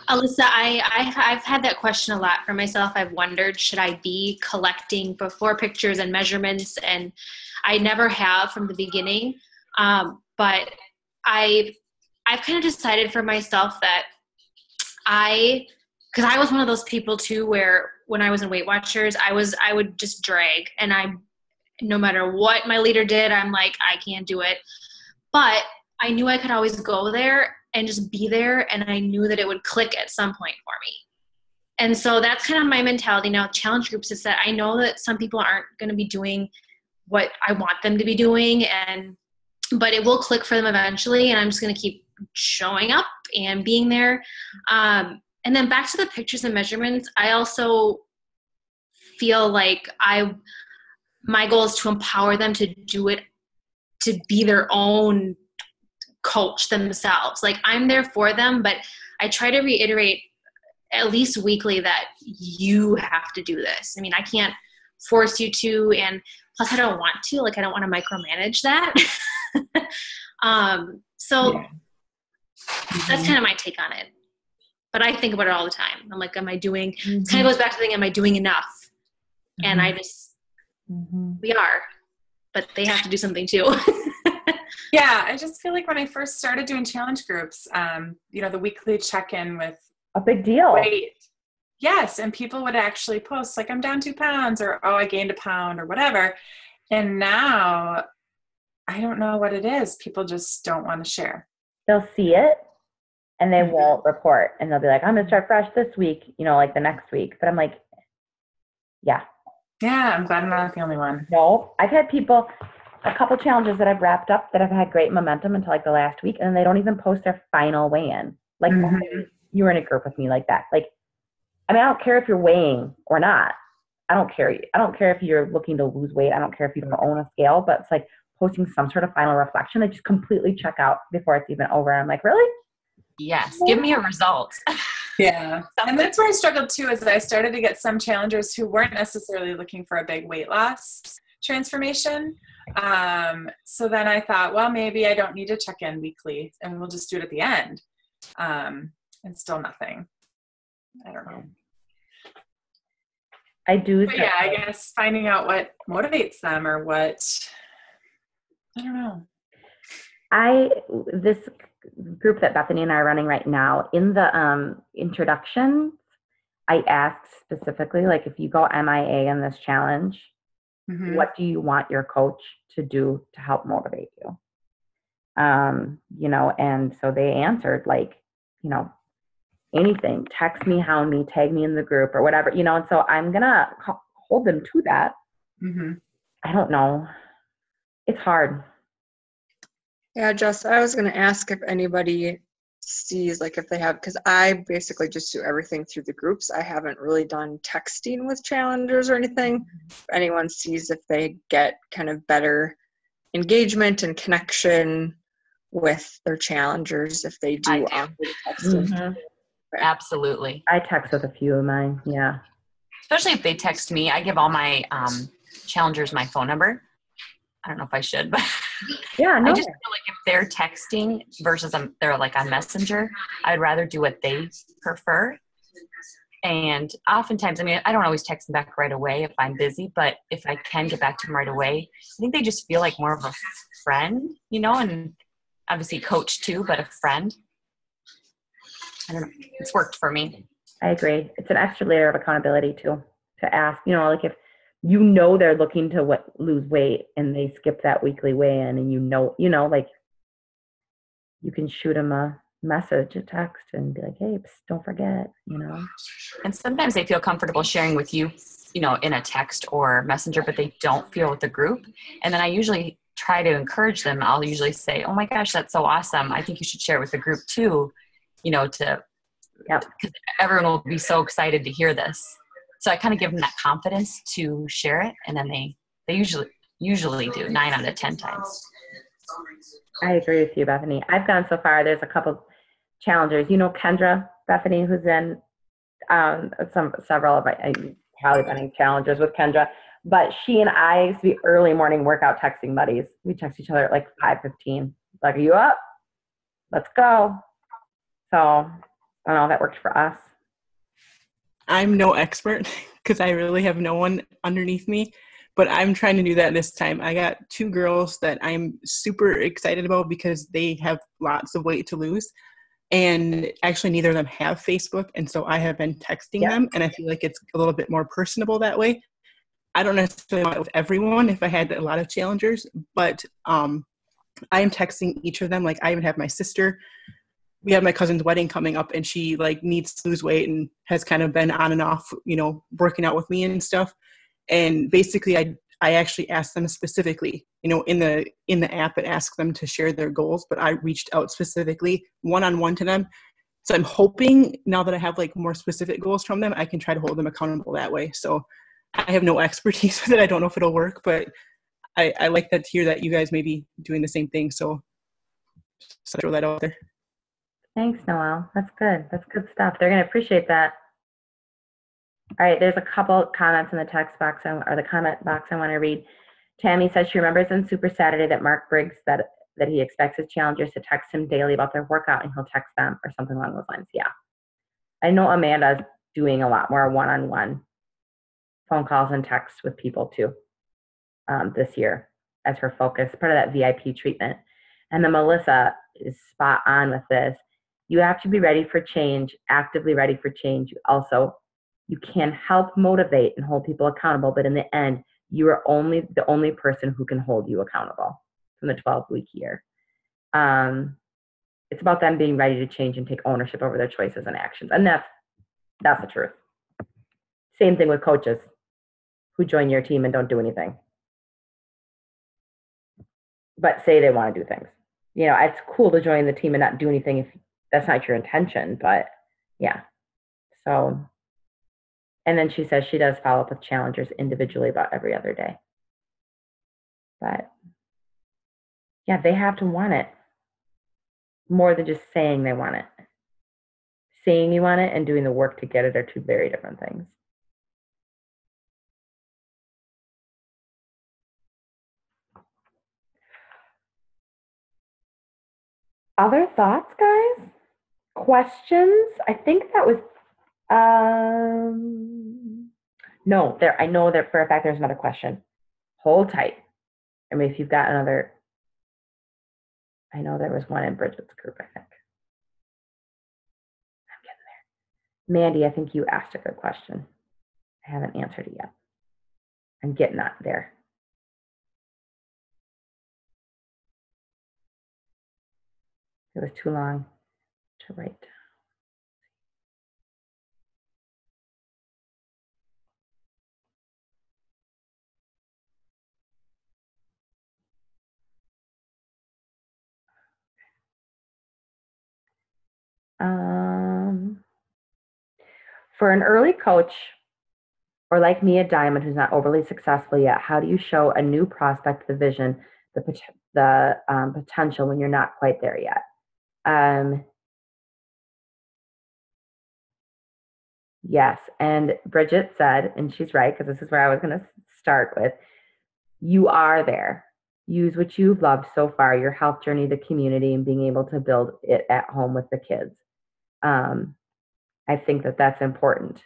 Alyssa, I've had that question a lot for myself. I've wondered, should I be collecting before pictures and measurements? And I never have from the beginning. But I've kind of decided for myself that because I was one of those people too, where when I was in Weight Watchers, I would just drag, and no matter what my leader did, I'm like, I can't do it. But I knew I could always go there and just be there, and I knew that it would click at some point for me. And so that's kind of my mentality now with challenge groups, is that I know that some people aren't going to be doing what I want them to be doing, but it will click for them eventually, and I'm just going to keep showing up and being there. And then back to the pictures and measurements, I also feel like my goal is to empower them to do it, to be their own coach themselves. Like, I'm there for them, but I try to reiterate at least weekly that you have to do this. I mean, I can't force you to, and plus I don't want to, like, I don't want to micromanage that. So that's kind of my take on it. But I think about it all the time. I'm like, am I doing, it kind of goes back to the thing, am I doing enough? And I just, we are, but they have to do something too. Yeah, I just feel like when I first started doing challenge groups, the weekly check-in with a big deal. Weight. Yes, and people would actually post like, I'm down 2 pounds, or, oh, I gained a pound, or whatever. And now, I don't know what it is. People just don't want to share. They'll see it, and they won't report. And they'll be like, I'm going to start fresh this week, like the next week. But I'm like, yeah. Yeah, I'm glad I'm not the only one. No, I've had people, a couple challenges that I've wrapped up that have had great momentum until like the last week, and they don't even post their final weigh-in. Like, you were in a group with me like that. Like, I mean, I don't care if you're weighing or not. I don't care. I don't care if you're looking to lose weight. I don't care if you don't own a scale, but it's like posting some sort of final reflection. I just completely check out before it's even over. I'm like, really? Yes. Give me a result. Yeah. And that's where I struggled too, is I started to get some challengers who weren't necessarily looking for a big weight loss transformation. So then I thought, well, maybe I don't need to check in weekly, and we'll just do it at the end. And still nothing. I don't know. I do. But yeah, I guess finding out what motivates them, or what, I don't know. This group that Bethany and I are running right now, in the introduction, I asked specifically, like, if you go MIA in this challenge, what do you want your coach to do to help motivate you? And so they answered, like, anything, text me, hound me, tag me in the group, or whatever, and so I'm gonna hold them to that. I don't know. It's hard. Yeah, Jess, I was going to ask if anybody sees, like, if they have, because I basically just do everything through the groups. I haven't really done texting with challengers or anything. If anyone sees if they get kind of better engagement and connection with their challengers, if they do texting. Absolutely. I text with a few of mine, yeah. Especially if they text me. I give all my challengers my phone number. I don't know if I should, but yeah, no. I just feel like if they're texting versus they're like on Messenger, I'd rather do what they prefer. And oftentimes, I mean, I don't always text them back right away if I'm busy, but if I can get back to them right away, I think they just feel like more of a friend, and obviously coach too, but a friend. I don't know. It's worked for me. I agree. It's an extra layer of accountability too, to ask, like, if you know they're looking to lose weight and they skip that weekly weigh-in, and you know, like you can shoot them a message, a text, and be like, hey, don't forget, you know. And sometimes they feel comfortable sharing with you, you know, in a text or messenger, but they don't feel with the group. And then I usually try to encourage them. I'll usually say, oh my gosh, that's so awesome. I think you should share with the group too, you know, because everyone will be so excited to hear this. So I kind of give them that confidence to share it. And then they usually do 9 out of 10 times. I agree with you, Bethany. I've gone so far. There's a couple challengers. You know Kendra, Bethany, who's in several of my probably been in challenges with Kendra. But she and I used to be early morning workout texting buddies. We text each other at like 5:15. Like, are you up? Let's go. So I don't know, that worked for us. I'm no expert because I really have no one underneath me, but I'm trying to do that this time. I got 2 girls that I'm super excited about because they have lots of weight to lose. And actually neither of them have Facebook. And so I have been texting them, and I feel like it's a little bit more personable that way. I don't necessarily want it with everyone if I had a lot of challengers, but I am texting each of them. Like I even have my sister. We have my cousin's wedding coming up, and she like needs to lose weight and has kind of been on and off, you know, working out with me and stuff. And basically I actually asked them specifically, you know, in the app, it asks them to share their goals, but I reached out specifically one-on-one to them. So I'm hoping now that I have like more specific goals from them, I can try to hold them accountable that way. So I have no expertise with it. I don't know if it'll work, but I like that to hear that you guys may be doing the same thing. So throw that out there. Thanks, Noelle. That's good. That's good stuff. They're going to appreciate that. All right, there's a couple comments in the text box or the comment box I want to read. Tammy says she remembers on Super Saturday that Mark Briggs that he expects his challengers to text him daily about their workout, and he'll text them or something along those lines. Yeah. I know Amanda's doing a lot more one-on-one phone calls and texts with people too this year as her focus, part of that VIP treatment. And then Melissa is spot on with this. You have to be ready for change, actively ready for change. You can help motivate and hold people accountable, but in the end, you are the only person who can hold you accountable from the 12-week year. It's about them being ready to change and take ownership over their choices and actions. And that's the truth. Same thing with coaches who join your team and don't do anything, but say they want to do things. You know, it's cool to join the team and not do anything if that's not your intention, but yeah. So, and then she says she does follow up with challengers individually about every other day. But yeah, they have to want it more than just saying they want it. Saying you want it and doing the work to get it are 2 very different things. Other thoughts, guys? Questions? I think that was, no, I know that for a fact there's another question. Hold tight. I mean, if you've got another, I know there was one in Bridget's group, I think. I'm getting there. Mandy, I think you asked a good question. I haven't answered it yet. I'm getting that there. It was too long to write. For an early coach, or like me, a diamond who's not overly successful yet, how do you show a new prospect the vision, the potential when you're not quite there yet? Yes, and Bridget said, and she's right, because this is where I was going to start with, you are there. Use what you've loved so far, your health journey, the community, and being able to build it at home with the kids. I think that that's important.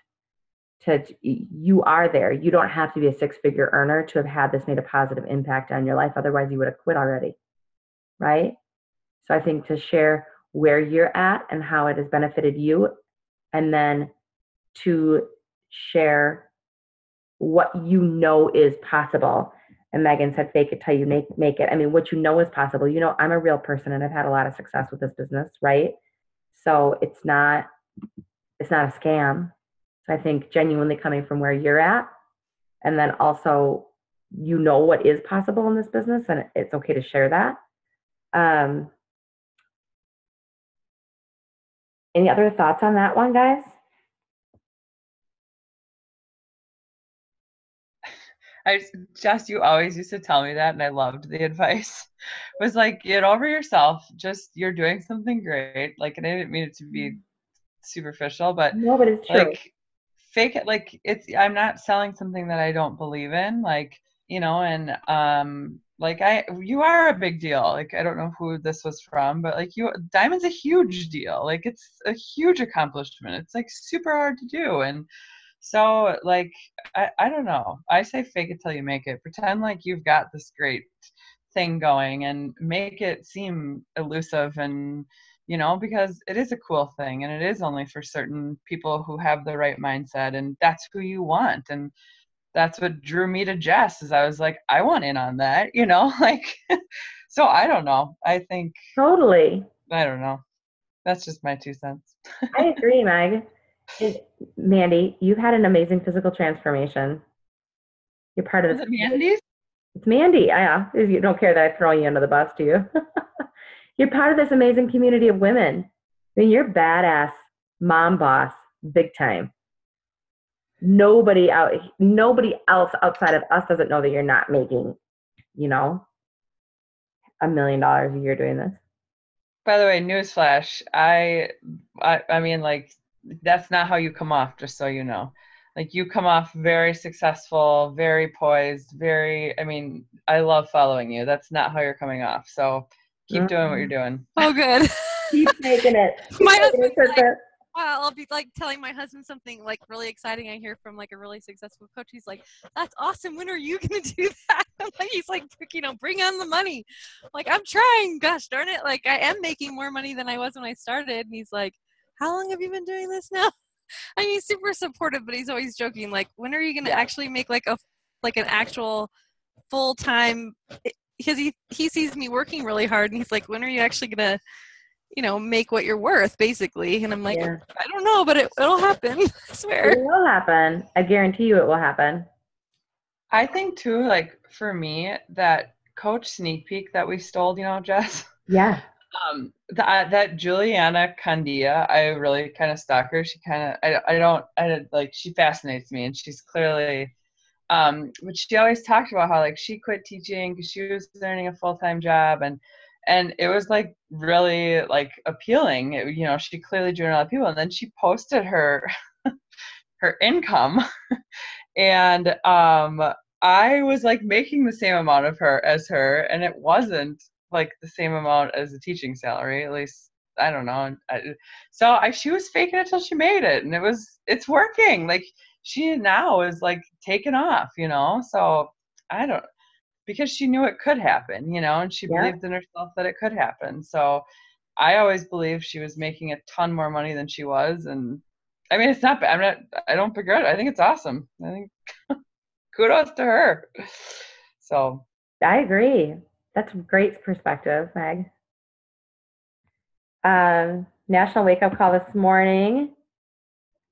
You are there. You don't have to be a 6-figure earner to have had this made a positive impact on your life. Otherwise, you would have quit already, right? So I think to share where you're at and how it has benefited you, and then to share what you know is possible. And Megan said, fake it till you make it. I mean, what you know is possible. You know, I'm a real person and I've had a lot of success with this business, right? So it's not a scam. So I think genuinely coming from where you're at, and then also, you know what is possible in this business, and it's okay to share that. Any other thoughts on that one, guys? You always used to tell me that, and I loved the advice. Was like, get over yourself. Just, you're doing something great. Like, and I didn't mean it to be superficial, but No, but it's true. like, fake it. Like, I'm not selling something that I don't believe in. Like, and like, you are a big deal. Like, I don't know who this was from, but like, Diamond's a huge deal. Like, it's a huge accomplishment. It's like super hard to do. And so, like, I don't know. I say fake it till you make it. Pretend like you've got this great thing going and make it seem elusive, and, because it is a cool thing, and it is only for certain people who have the right mindset, and that's who you want. And that's what drew me to Jess, is I was like, I want in on that, like, so I don't know. I think, Totally. I don't know. That's just my 2 cents. I agree, Meg. And Mandy, you've had an amazing physical transformation. You're part of Is this. it Mandy's? It's Mandy. Yeah. You don't care that I throw you under the bus, do you? You're part of this amazing community of women. I mean, you're badass mom boss, big time. Nobody else outside of us doesn't know that you're not making, $1 million a year doing this. By the way, newsflash, I mean, like, that's not how you come off, just so you know. Like, you come off very successful, very poised, I mean, I love following you. That's not how you're coming off. So keep doing what you're doing. Oh, good. Keep making it. My husband's like, well, I'll be like telling my husband something like really exciting I hear from like a really successful coach. He's like, that's awesome. When are you going to do that? He's like, bring on the money. Like, I'm trying. Gosh darn it. Like, I am making more money than I was when I started. And he's like, how long have you been doing this now? I mean, he's super supportive, but he's always joking. Like, when are you going to actually make like an actual full-time, because he sees me working really hard, and he's like, when are you actually going to, make what you're worth, basically? And I'm like, I don't know, but it'll happen. I swear. It will happen. I guarantee you it will happen. I think too, like, for me, that coach sneak peek that we stole, Jess? Yeah. That Juliana Candia, I really kind of stalk her. She kind of, she fascinates me, and she's clearly, but she always talked about how, like, she quit teaching because she was earning a full-time job, and it was like really like appealing. She clearly drew a lot of people, and then she posted her income, and I was like making the same amount as her, and it wasn't like the same amount as a teaching salary, at least. I don't know. She was faking it till she made it, and it's working. Like, she now is like taking off, so I don't, because she knew it could happen, and she believed in herself that it could happen. So I always believed she was making a ton more money than she was. And I mean, it's not bad. I don't regret it. I think it's awesome. I think kudos to her. So I agree. That's a great perspective, Meg. National Wake Up Call this morning.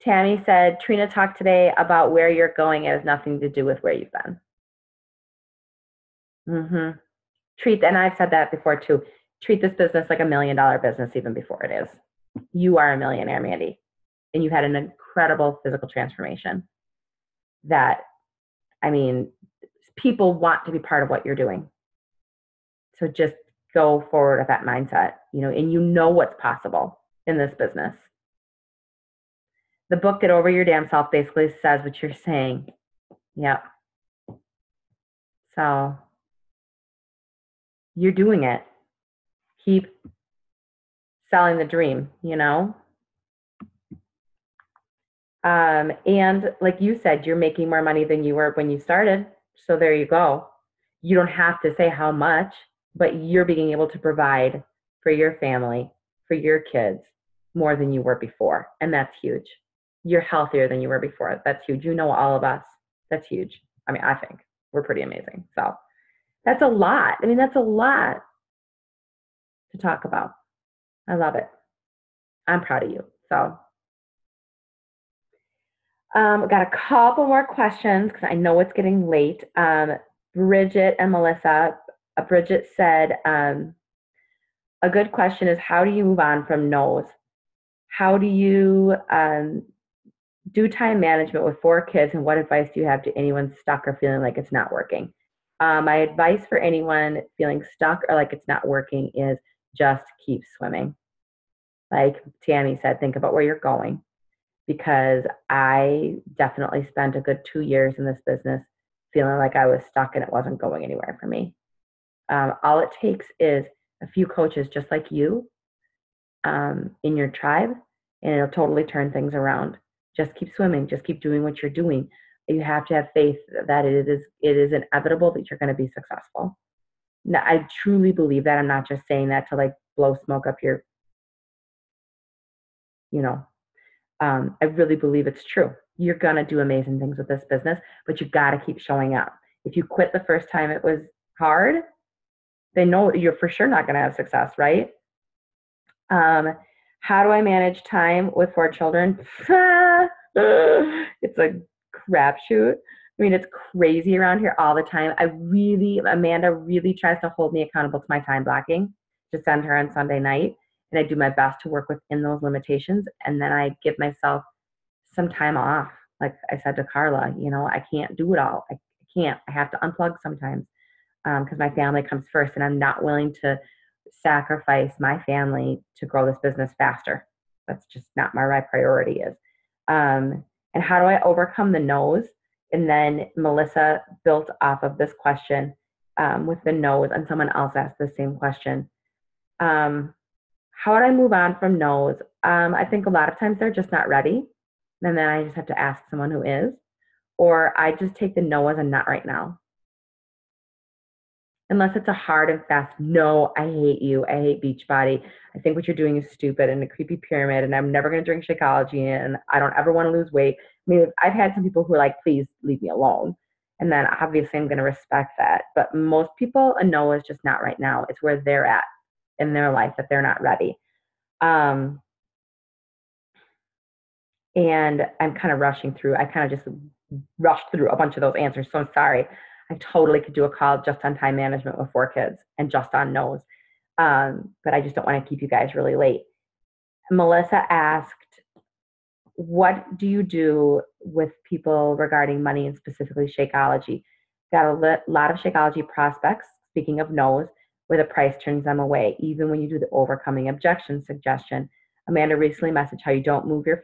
Tammy said, Trina talked today about where you're going. It has nothing to do with where you've been. And I've said that before too. Treat this business like $1 million business even before it is. You are a millionaire, Mandy, and you had an incredible physical transformation that, I mean, people want to be part of what you're doing. So just go forward with that mindset, and you know what's possible in this business. The book Get Over Your Damn Self basically says what you're saying. Yep. So you're doing it. Keep selling the dream, and like you said, you're making more money than you were when you started. So there you go. You don't have to say how much, but you're being able to provide for your family, for your kids, more than you were before. And that's huge. You're healthier than you were before. That's huge. All of us. That's huge. I mean, I think we're pretty amazing. So that's a lot. I mean, that's a lot to talk about. I love it. I'm proud of you. So got a couple more questions because I know it's getting late. Bridget and Melissa. Bridget said, a good question is, how do you move on from no's? How do you do time management with 4 kids, and what advice do you have to anyone stuck or feeling like it's not working? My advice for anyone feeling stuck or like it's not working is just keep swimming. Like Tammy said, think about where you're going, because I definitely spent a good 2 years in this business feeling like I was stuck and it wasn't going anywhere for me. All it takes is a few coaches just like you in your tribe, and it'll totally turn things around. Just keep swimming. Just keep doing what you're doing. You have to have faith that it is inevitable that you're going to be successful. Now, I truly believe that. I'm not just saying that to like blow smoke up your, I really believe it's true. You're going to do amazing things with this business, but you got to keep showing up. If you quit the first time it was hard, they know you're for sure not going to have success, right? How do I manage time with 4 children? It's a crapshoot. I mean, it's crazy around here all the time. Amanda really tries to hold me accountable to my time blocking, to send her on Sunday night. And I do my best to work within those limitations. And then I give myself some time off. Like I said to Carla, I can't do it all. I can't. I have to unplug sometimes because my family comes first, and I'm not willing to sacrifice my family to grow this business faster. That's just not my right priority is. And how do I overcome the no's? And then Melissa built off of this question with the no's, and someone else asked the same question. How would I move on from no's? I think a lot of times they're just not ready. And then I just have to ask someone who is, or I just take the no as a not right now. Unless it's a hard and fast, no, I hate you. I hate Beachbody. I think what you're doing is stupid and a creepy pyramid, and I'm never going to drink Shakeology, and I don't ever want to lose weight. I mean, I've had some people who are like, please leave me alone. And then obviously I'm going to respect that. But most people, a no is just not right now. It's where they're at in their life that they're not ready. And I'm kind of rushing through. I kind of just rushed through a bunch of those answers. So I'm sorry. I totally could do a call just on time management with 4 kids and just on no's. But I just don't want to keep you guys really late. Melissa asked, what do you do with people regarding money and specifically Shakeology? Got a lot of Shakeology prospects, speaking of no's, where the price turns them away, even when you do the overcoming objection suggestion. Amanda recently messaged how you don't move your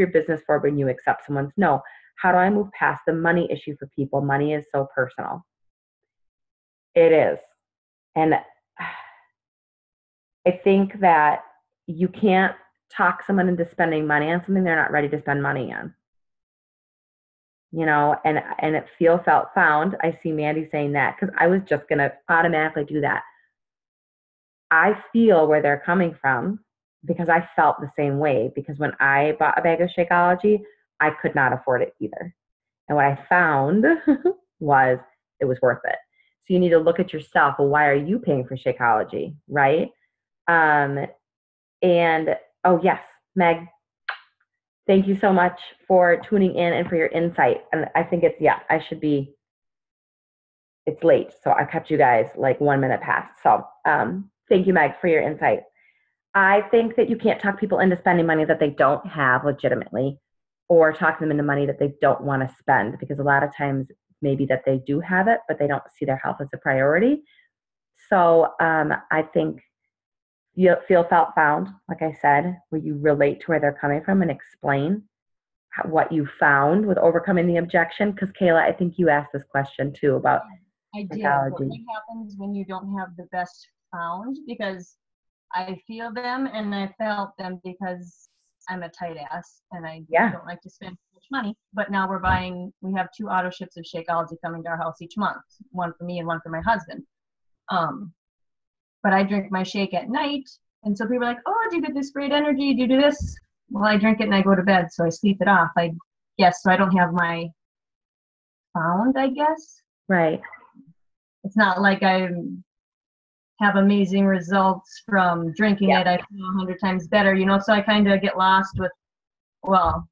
business forward when you accept someone's no. How do I move past the money issue for people? Money is so personal. It is. And I think that you can't talk someone into spending money on something they're not ready to spend money on. And it feel, felt, found. I see Mandy saying that because I was just going to automatically do that. I feel where they're coming from because I felt the same way. Because when I bought a bag of Shakeology, I could not afford it either. And what I found was it was worth it. So you need to look at yourself. Well, why are you paying for Shakeology, right? And oh yes, Meg, thank you so much for tuning in and for your insight. And I think it's late. So I kept you guys like 1 minute past. So thank you, Meg, for your insight. I think that you can't talk people into spending money that they don't have legitimately, or talk them into money that they don't want to spend, because a lot of times maybe that they do have it, but they don't see their health as a priority. So I think you feel, felt, found, like I said, where you relate to where they're coming from and explain what you found with overcoming the objection. Because Kayla, I think you asked this question too about I did. psychology. What happens when you don't have the best found? Because I feel them and I felt them because I'm a tight ass and I don't like to spend too much money. But now we have 2 auto ships of Shakeology coming to our house each month, one for me and one for my husband. But I drink my shake at night, and so people are like, oh, do you get this great energy? Do you do this? Well, I drink it and I go to bed, so I sleep it off. So I don't have my found, I guess. Right. It's not like I have amazing results from drinking it. I feel 100 times better, so I kind of get lost with, well,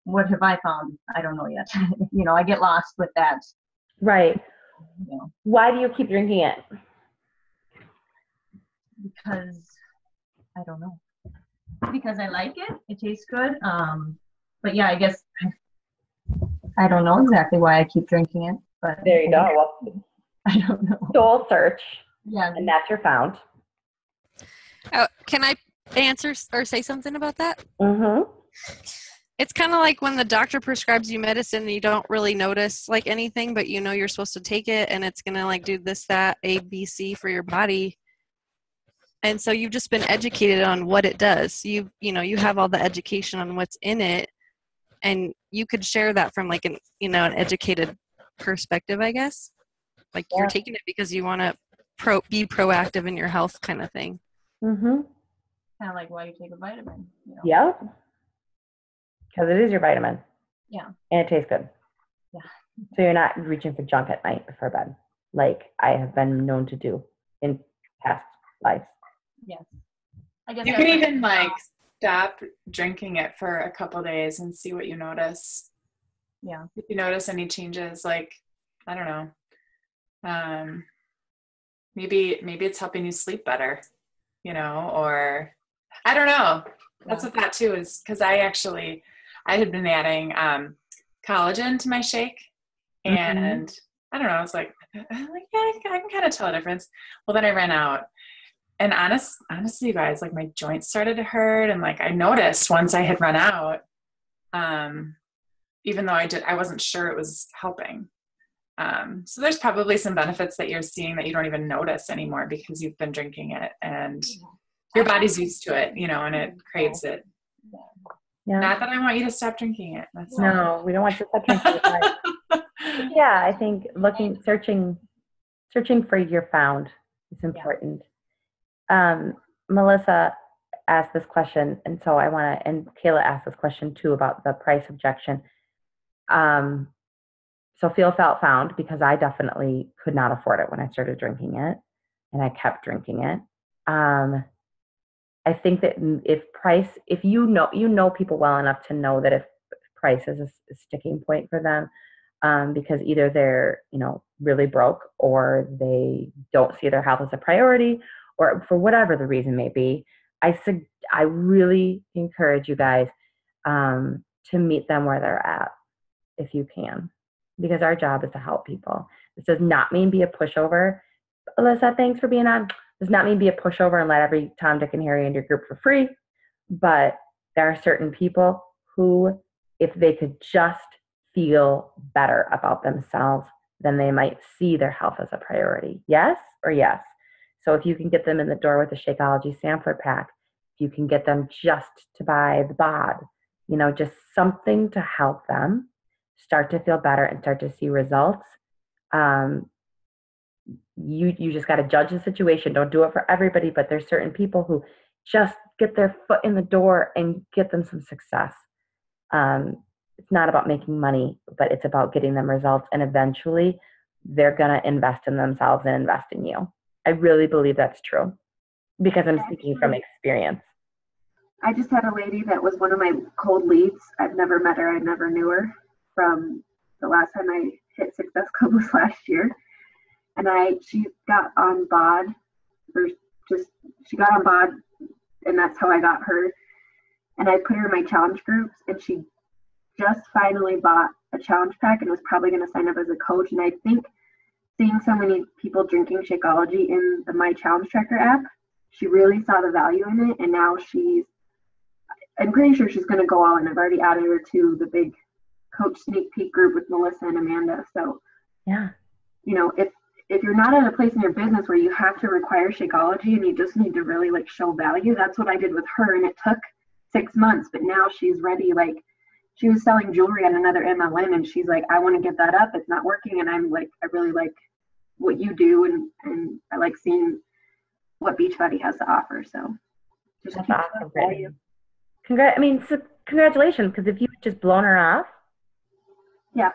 what have I found? I don't know yet. I get lost with that. Right. Why do you keep drinking it? Because I don't know. Because I like it. It tastes good. But yeah, I guess I don't know exactly why I keep drinking it. But there you go. Well, I don't know. Soul search. Yeah. And that's your found. Can I answer or say something about that? Mm-hmm. It's kind of like when the doctor prescribes you medicine and you don't really notice like anything, but you're supposed to take it and it's going to like do this, that, A, B, C for your body. And so you've just been educated on what it does. You have all the education on what's in it, and you could share that from like an educated perspective, I guess. Like you're taking it because you want to be proactive in your health kind of thing. Mm-hmm. Kind of like why you take a vitamin. Yep. Because it is your vitamin. Yeah. And it tastes good. Yeah. So you're not reaching for junk at night before bed, like I have been known to do in past lives. Yes. I guess you can even like stop drinking it for a couple days and see what you notice. Yeah. If you notice any changes, like, I don't know, maybe it's helping you sleep better, or I don't know. That's what that too is, because I had been adding collagen to my shake, and I don't know, it's like, yeah, I can kind of tell a difference. Well, then I ran out. And honestly, you guys, like my joints started to hurt, and like I noticed once I had run out, even though I wasn't sure it was helping. So there's probably some benefits that you're seeing that you don't even notice anymore because you've been drinking it, and your body's used to it, and it craves it. Yeah. Not that I want you to stop drinking it. No, we don't want you to stop drinking it. Yeah, I think searching for your found is important. Melissa asked this question, and so and Kayla asked this question too about the price objection. So felt found because I definitely could not afford it when I started drinking it, and I kept drinking it. I think that if you know people well enough to know that if price is a sticking point for them, because either they're really broke or they don't see their health as a priority, or for whatever the reason may be, I really encourage you guys to meet them where they're at if you can, because our job is to help people. This does not mean be a pushover. Alyssa, thanks for being on. Does not mean be a pushover and let every Tom, Dick, and Harry in your group for free. But there are certain people who, if they could just feel better about themselves, then they might see their health as a priority. Yes or yes? So if you can get them in the door with a Shakeology sampler pack, if you can get them just to buy the bod, just something to help them start to feel better and start to see results. You just got to judge the situation. Don't do it for everybody, but there's certain people who just get their foot in the door and get them some success. It's not about making money, but it's about getting them results, and eventually they're going to invest in themselves and invest in you. I really believe that's true because I'm speaking from experience. I just had a lady that was one of my cold leads. I've never met her. I never knew her from the last time I hit Success Club was last year. And she got on bod, she got on bod, and that's how I got her. And I put her in my challenge groups, and she just finally bought a challenge pack and was probably going to sign up as a coach. And I think seeing so many people drinking Shakeology in the My Challenge Tracker app, she really saw the value in it. And now I'm pretty sure she's going to go all in. I've already added her to the big coach sneak peek group with Melissa and Amanda. So, yeah, if you're not at a place in your business where you have to require Shakeology and you just need to really show value, that's what I did with her. And it took 6 months, but now she's ready. She was selling jewelry on another MLM, and she's like, I want to get that up. It's not working. And I'm like, I really like what you do. And I like seeing what Beachbody has to offer. So just that's keep awesome. value. Congratulations. Because if you just blown her off. Yeah.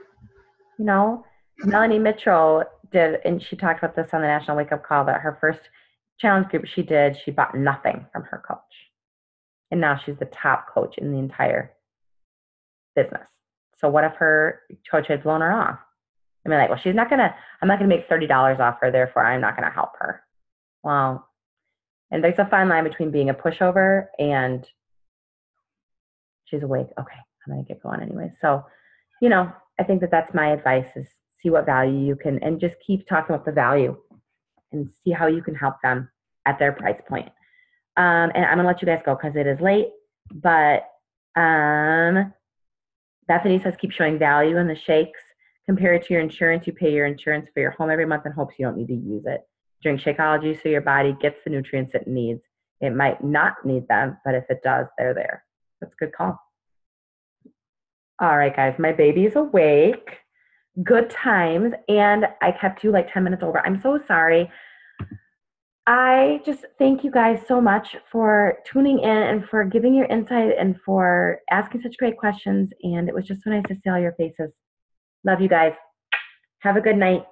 You know, Melanie Mitchell did, and she talked about this on the National Wake Up Call, that her first challenge group she did, she bought nothing from her coach. And now she's the top coach in the entire business. So what if her coach had blown her off? I mean, like, well, I'm not gonna make $30 off her, therefore I'm not gonna help her. Well, and there's a fine line between being a pushover and she's awake. Okay, I'm gonna get going anyway. So, I think that that's my advice, is see what value you can, and just keep talking about the value and see how you can help them at their price point. And I'm gonna let you guys go because it is late, but Bethany says keep showing value in the shakes. Compare it to your insurance. You pay your insurance for your home every month in hopes you don't need to use it. Drink Shakeology so your body gets the nutrients it needs. It might not need them, but if it does, they're there. That's a good call. All right, guys, my baby is awake. Good times, and I kept you like 10 minutes over. I'm so sorry. I just thank you guys so much for tuning in and for giving your insight and for asking such great questions. And it was just so nice to see all your faces. Love you guys. Have a good night.